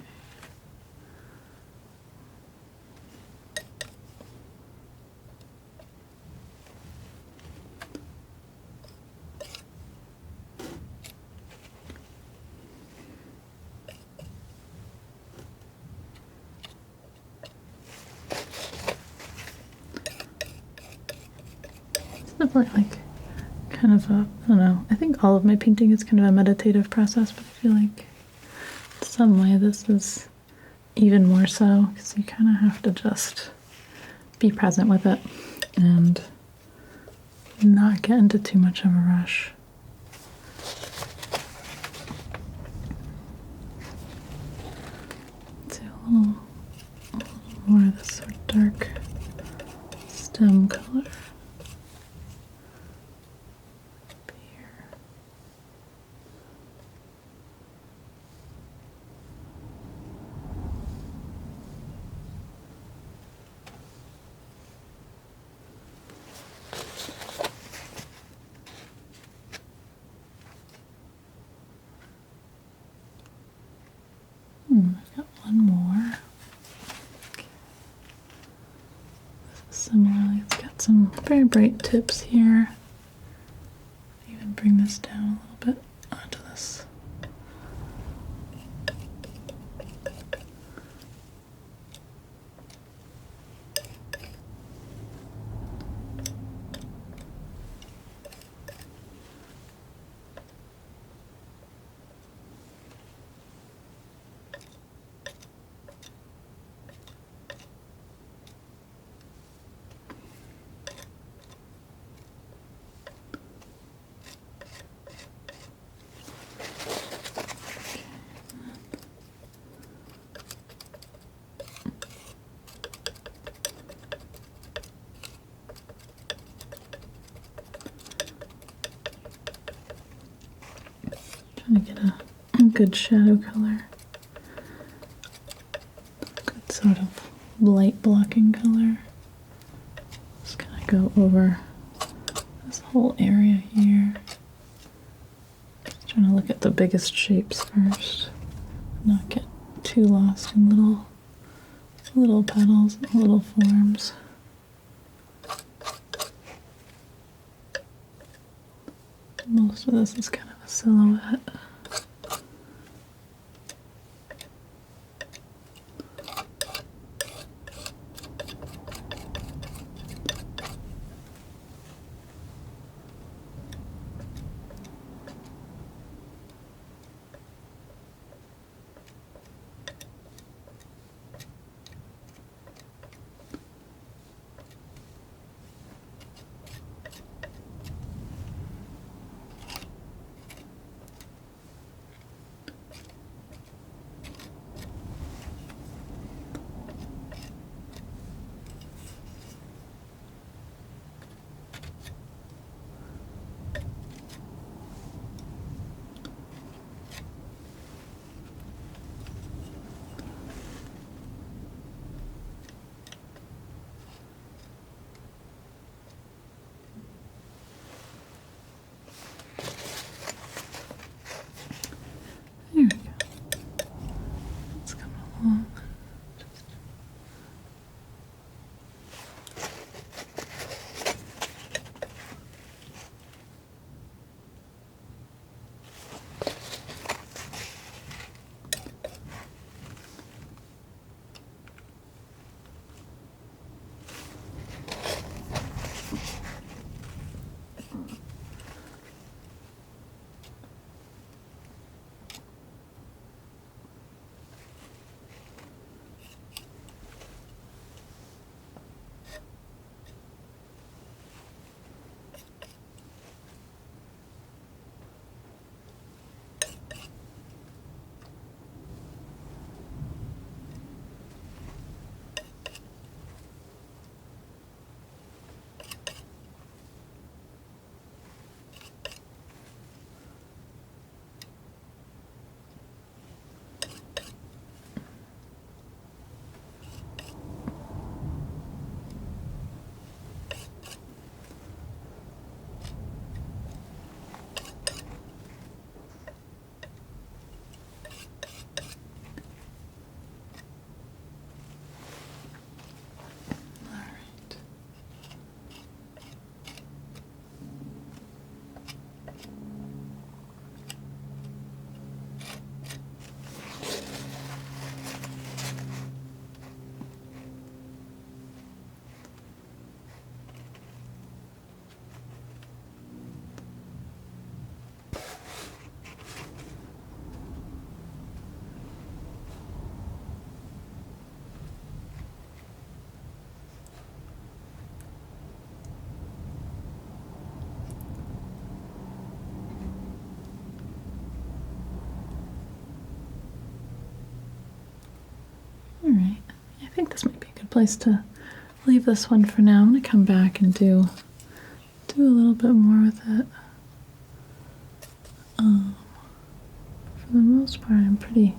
definitely like kind of a, I don't know, I think all of my painting is kind of a meditative process, but I feel like in some way this is even more so because you kind of have to just be present with it and not get into too much of a rush. Let's do a little more of this sort of dark stem color. I've got one more. Okay. Similarly, it's got some very bright tips here. Even bring this down a little bit onto this. Trying to get a good shadow color. Good sort of light blocking color. Just kind of go over this whole area here. Just trying to look at the biggest shapes first. Not get too lost in little petals, little forms. Most of this is kind of a silhouette. There we go. It's coming along. Alright, I think this might be a good place to leave this one for now. I'm going to come back and do a little bit more with it. For the most part, I'm pretty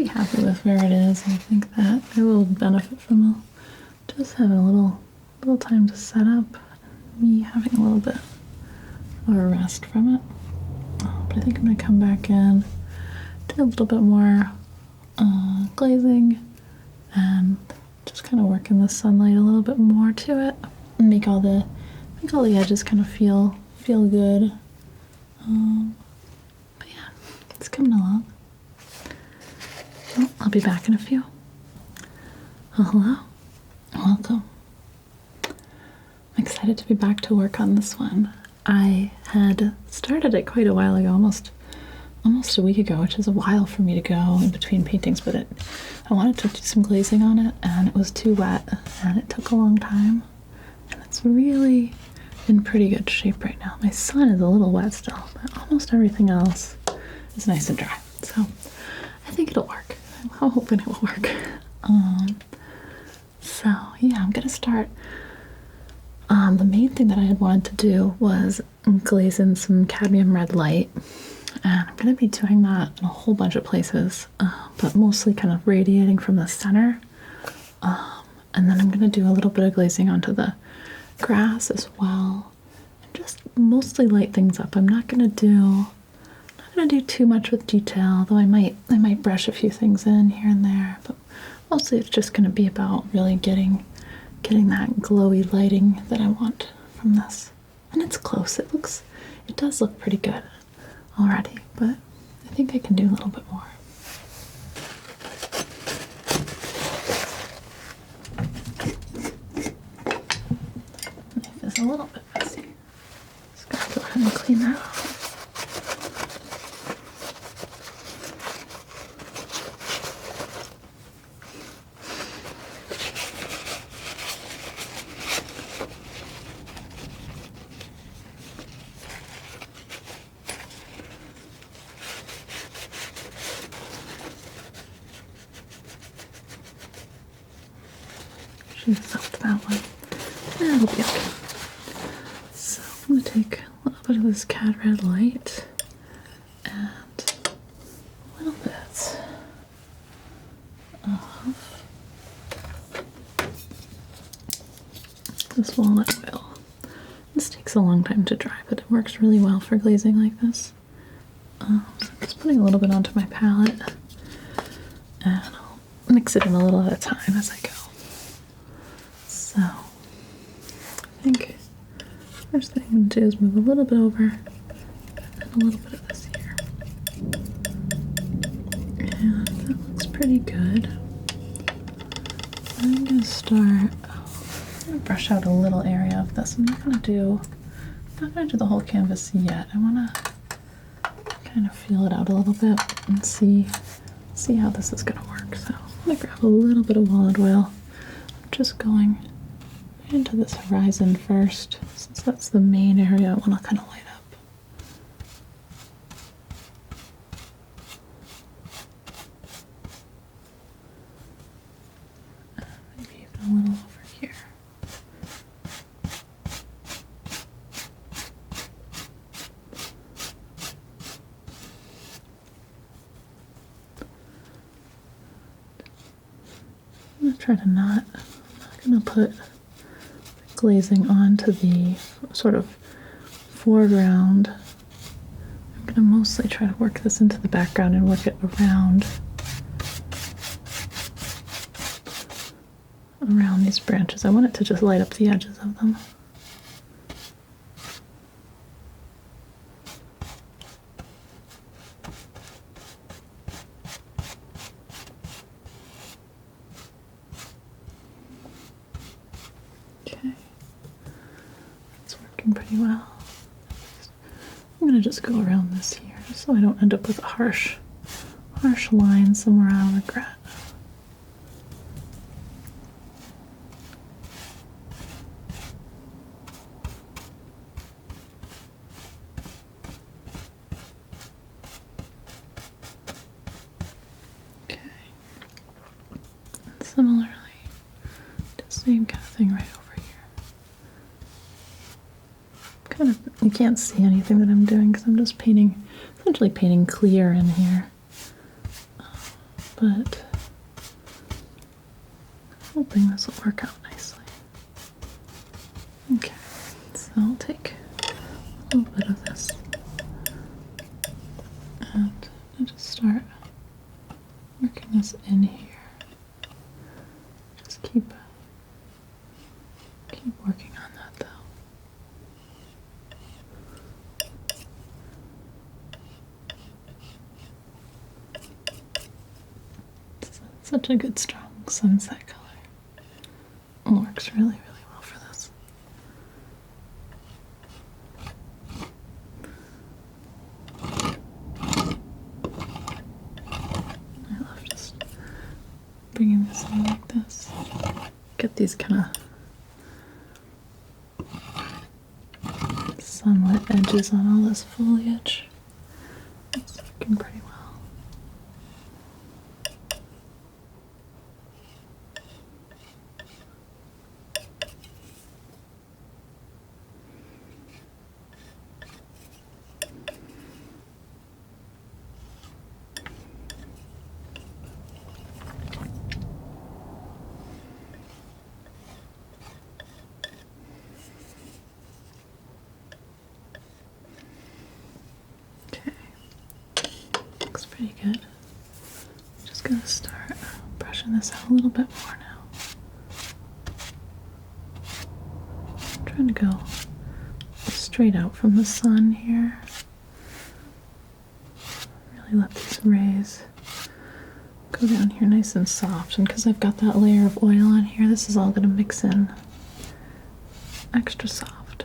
happy with where it is. I think that I will benefit from just having a little time to set up, me having a little bit of a rest from it. But I think I'm going to come back in, do a little bit more glazing, and just kind of work in the sunlight a little bit more to it, and make all the edges kind of feel good. But yeah, it's coming along. Well, I'll be back in a few. Well, hello, welcome. I'm excited to be back to work on this one. I had started it quite a while ago, almost a week ago, which is a while for me to go in between paintings, but I wanted to do some glazing on it, and it was too wet, and it took a long time, and it's really in pretty good shape right now. My sun is a little wet still, but almost everything else is nice and dry, so I think it'll work. I'm hoping it will work. So yeah, I'm gonna start. The main thing that I had wanted to do was glaze in some cadmium red light, and I'm gonna be doing that in a whole bunch of places, but mostly kind of radiating from the center. And then I'm gonna do a little bit of glazing onto the grass as well, and just mostly light things up. I'm not gonna do too much with detail, though I might brush a few things in here and there, but mostly it's just gonna be about really getting that glowy lighting that I want from this. And it's close. It does look pretty good already, but I think I can do a little bit more. Knife is a little bit messy. Just gonna go ahead and clean that off. Should have stopped that one. That'll be okay. So I'm going to take a little bit of this cad red light and a little bit of this walnut oil. This takes a long time to dry, but it works really well for glazing like this. So I'm just putting a little bit onto my palette, and I'll mix it in a little at a time as I go. So, I think first thing I'm going to do is move a little bit over and a little bit of this here. And that looks pretty good. I'm going to brush out a little area of this. I'm not going to do the whole canvas yet. I want to kind of feel it out a little bit and see how this is going to work. So I'm going to grab a little bit of walnut oil. I'm just going into this horizon first, since that's the main area I want to kind of light up. Maybe even a little over here. I'm going to try to I'm not going to put glazing onto the sort of foreground. I'm going to mostly try to work this into the background and work it around these branches. I want it to just light up the edges of them. Okay. Pretty well. I'm going to just go around this here, just so I don't end up with a harsh line somewhere I regret. Okay. similarly, the same kind of thing right over here. Kind of, you can't see anything that I'm doing because I'm just painting, essentially painting clear in here. But I'm hoping this will work out nicely. Okay, so I'll take a little bit of this and I'll just start working this in here. Just keep working on that though. It's such a good strong sunset color. It works really, really well for this. I love just bringing this in like this. Get these kind of sunlit edges on all this foliage. It's looking pretty well. Looks pretty good. I'm just gonna start brushing this out a little bit more now. I'm trying to go straight out from the sun here. Really let these rays go down here nice and soft. And because I've got that layer of oil on here, this is all gonna mix in extra soft.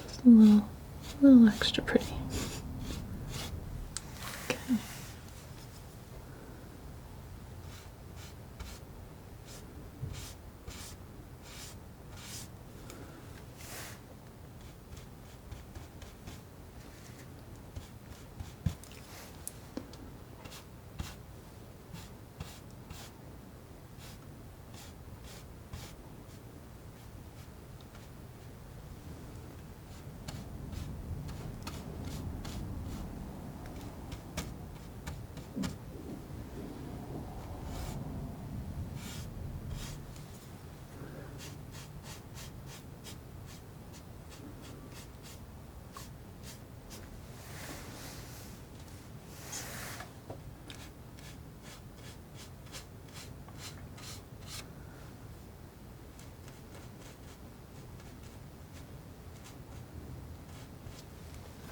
Just a little extra pretty.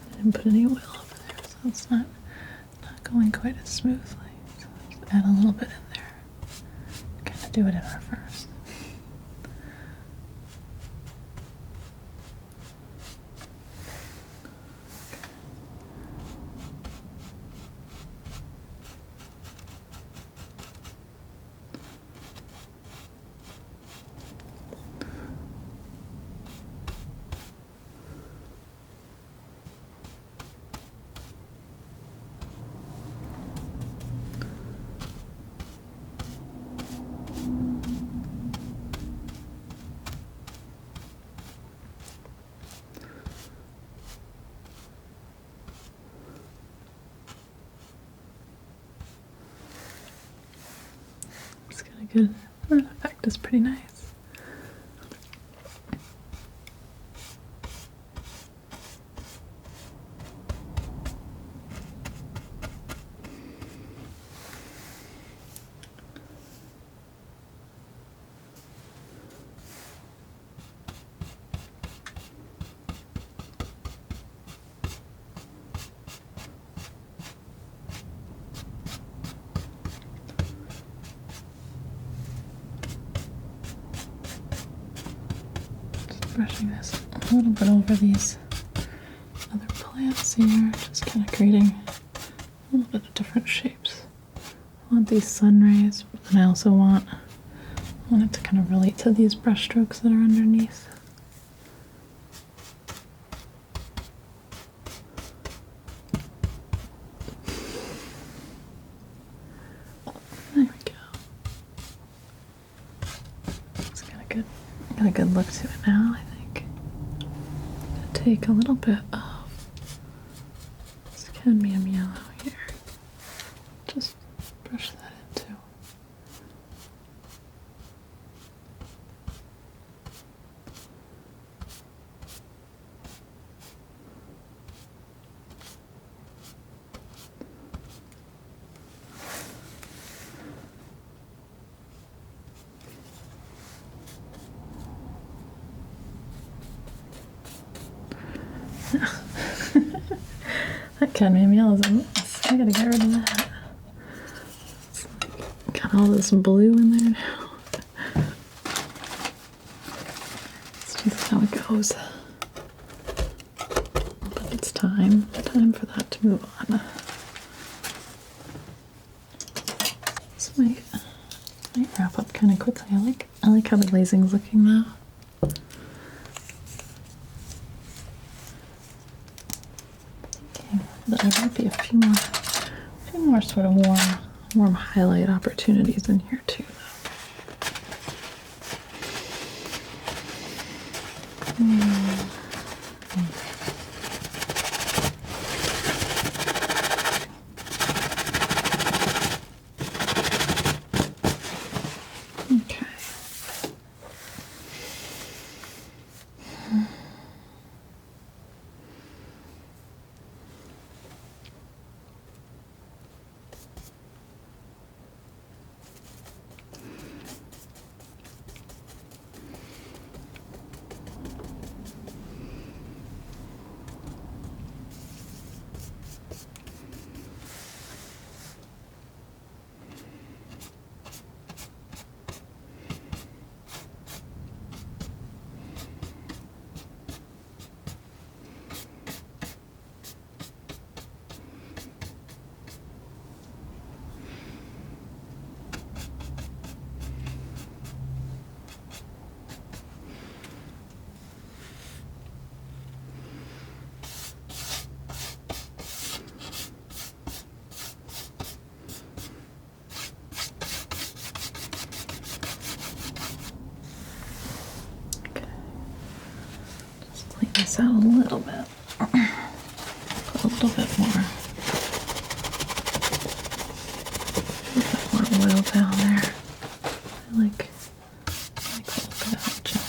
I didn't put any oil over there, so it's not going quite as smoothly. So just add a little bit in there. Kind of do it in reverse. It's got a good effect. It's pretty nice. Brushing this a little bit over these other plants here, just kind of creating a little bit of different shapes. I want these sun rays, but then I also want it to kind of relate to these brush strokes that are underneath. There we go. got a good look to it now, I think. I'm going to take a little bit of this cadmium yellow here. Just brush that in too. That cadmium yellow is a mess. I gotta get rid of that. Got all this blue in there now. It's just how it goes. But it's time for that to move on. This might wrap up kind of quickly. I like how the glazing's looking now. There might be a few more sort of warm highlight opportunities in here too, Okay. This out a little bit. Put a little bit more oil down there. I like a little bit of gel.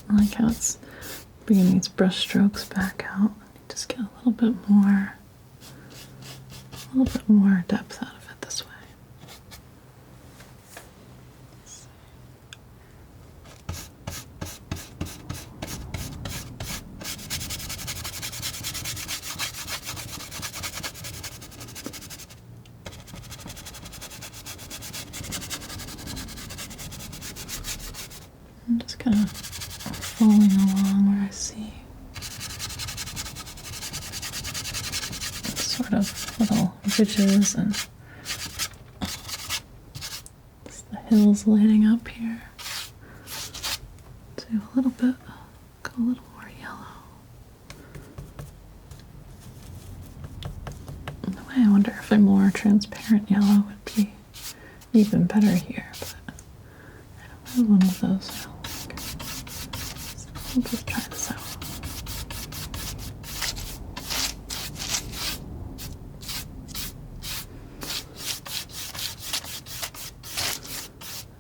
I like how it's bringing these brush strokes back out. Just get a little bit more depth out of it this way. I'm just kind of following along where I see sort of little ridges and the hills lighting up here. Do a little bit, go a little more yellow. In a way, I wonder if a more transparent yellow would be even better here, but I don't have one of those. I'll just try this out.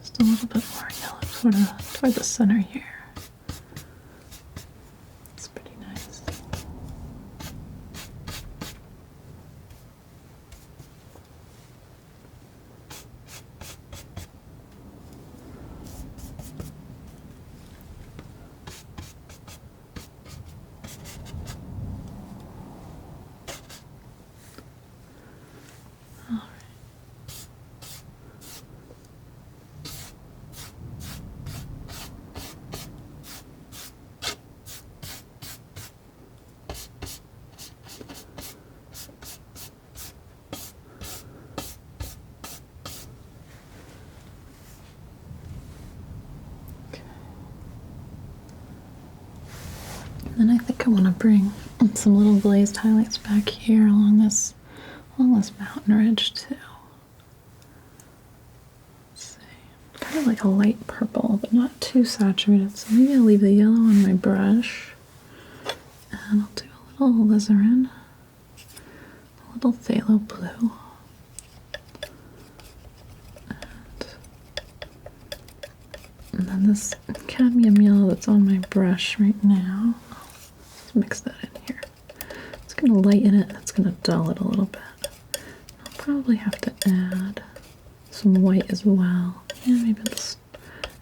Just a little bit more yellow toward the center here. It's pretty nice. And I think I want to bring some little glazed highlights back here along this mountain ridge too. Let's see. Kind of like a light purple, but not too saturated. So maybe I'll leave the yellow on my brush. And I'll do a little alizarin, a little phthalo blue. And then this cadmium yellow that's on my brush right now. Let's mix that in here. It's going to lighten it, it's going to dull it a little bit. I'll probably have to add some white as well. And maybe I'll just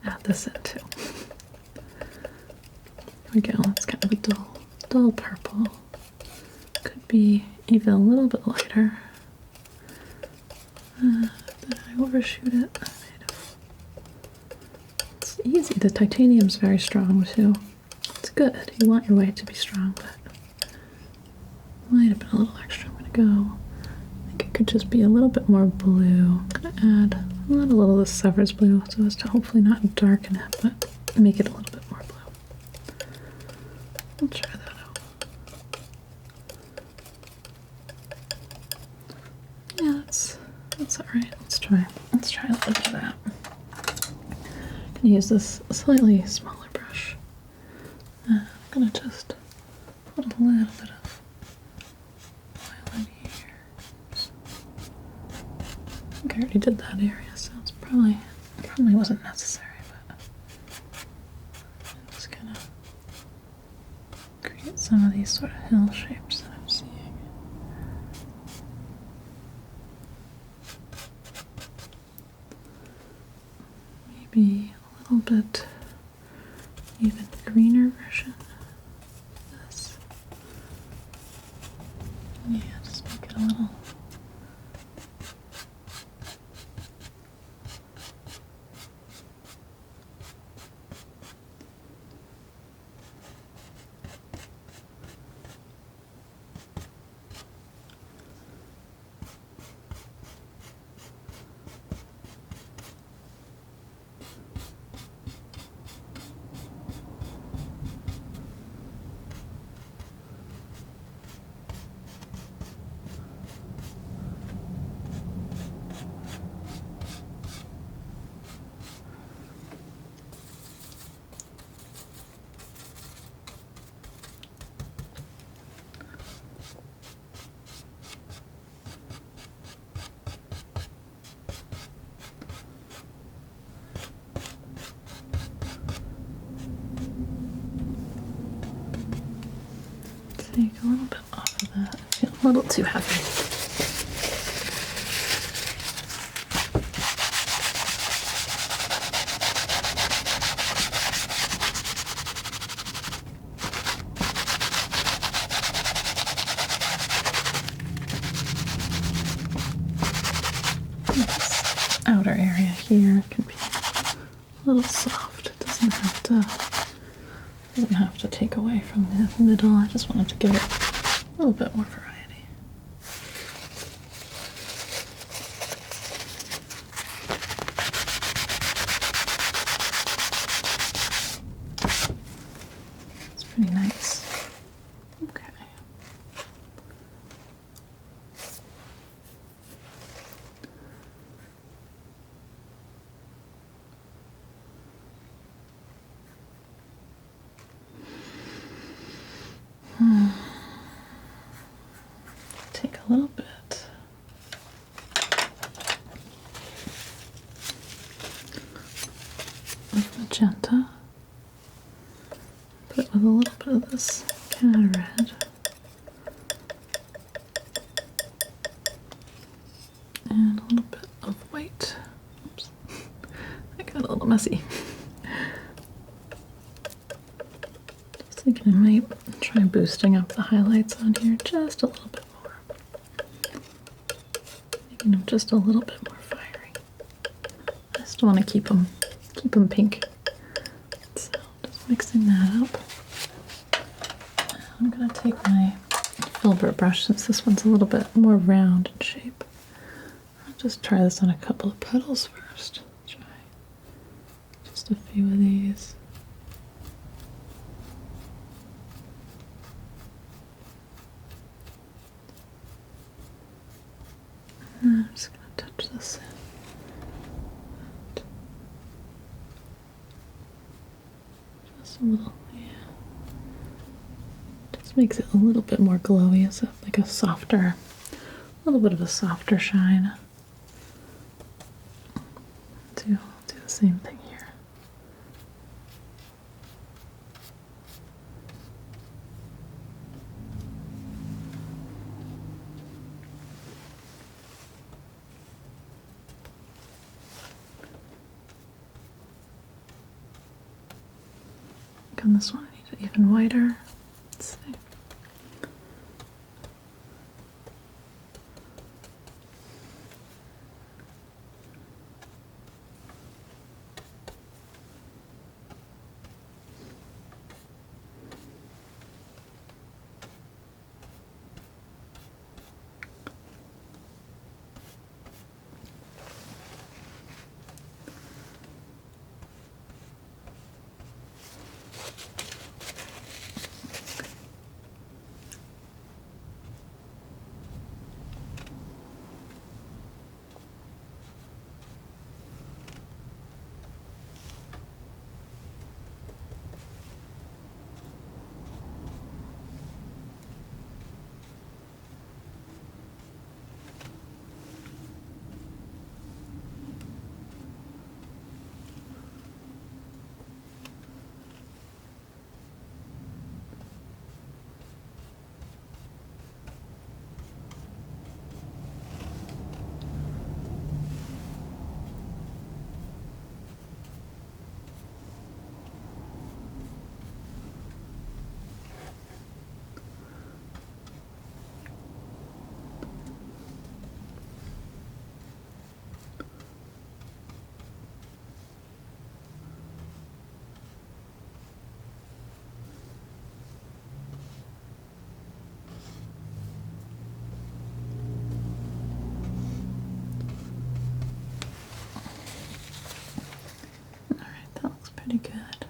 add this in too. There we go, that's kind of a dull purple. Could be even a little bit lighter. Did I overshoot it? It's easy. The titanium's very strong too. It's good. You want your white to be strong, but might have been a little extra. I'm gonna go. I think it could just be a little bit more blue. I'm gonna add a little of the Severs blue so as to hopefully not darken it, but make it a little bit more blue. I'll try that out. Yeah, that's all right. Let's try a little bit of that. I'm gonna use this slightly smaller brush. I'm gonna just put a little bit of oil in here. I think I already did that area, so it's probably wasn't necessary, but I'm just gonna create some of these sort of hill shapes that I'm seeing. Maybe a little bit even greener version of this. Yeah, just make it a little. Take a little bit off of that. I feel a little too heavy. This outer area here can be a little soft. It doesn't have to take away from the middle. I just wanted to give it a little bit more variety. It's pretty nice. Okay. Take a little bit of magenta, put it with a little bit of this Canada red, and a little bit of white. Oops, that got a little messy. Just thinking I might try boosting up the highlights on here just a little bit more. Making them just a little bit more fiery. I still want to keep them pink. So just mixing that up. I'm gonna take my filbert brush since this one's a little bit more round in shape. I'll just try this on a couple of petals first. Try just a few of these. touch this. Just a little, yeah. Just makes it a little bit more glowy. It's like a softer, a little bit of a softer shine. Do the same thing here. On this one, I need it even whiter. Let's see. Pretty good.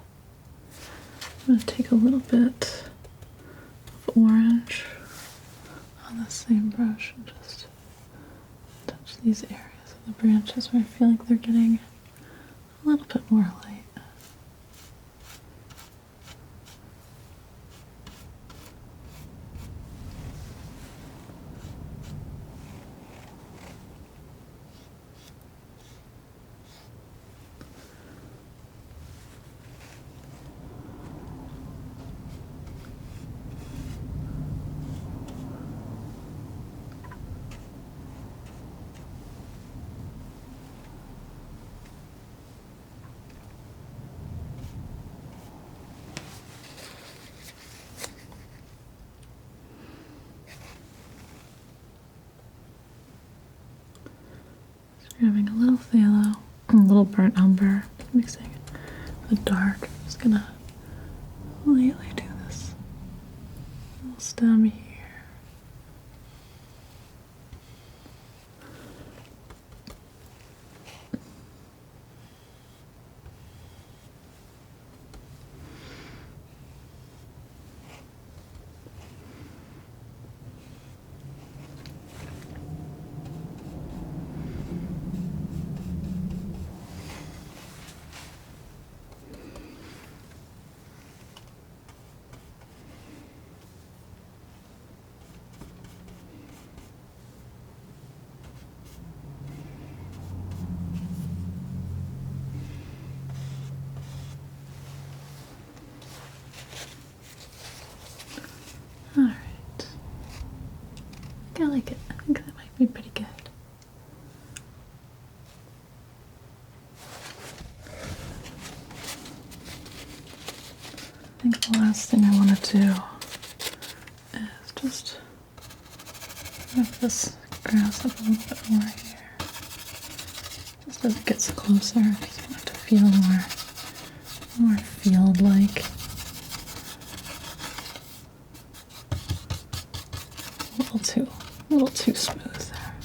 I'm going to take a little bit of orange on the same brush and just touch these areas of the branches where I feel like they're getting a little bit more light. Grabbing a little phthalo, a little burnt umber, mixing with dark. I'm just gonna lightly do this little stem here. Alright. I like it. I think that might be pretty good. I think the last thing I want to do is just wrap this grass up a little bit more here. Just as it gets closer, I just want it to feel more field-like. A little too smooth there.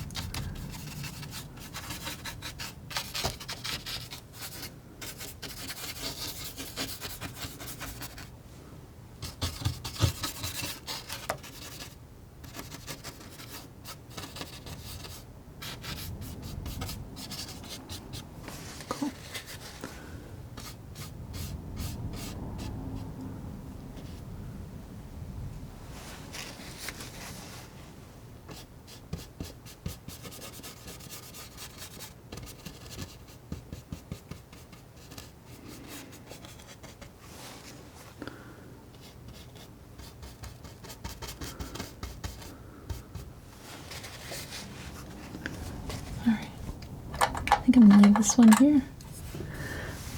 and leave this one here.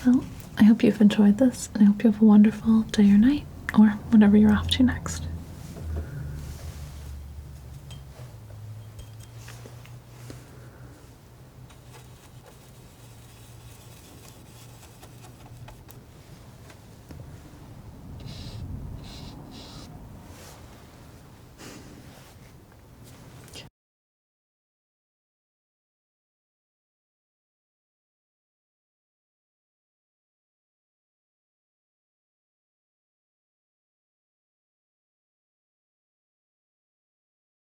Well, I hope you've enjoyed this, and I hope you have a wonderful day or night, or whatever you're off to next.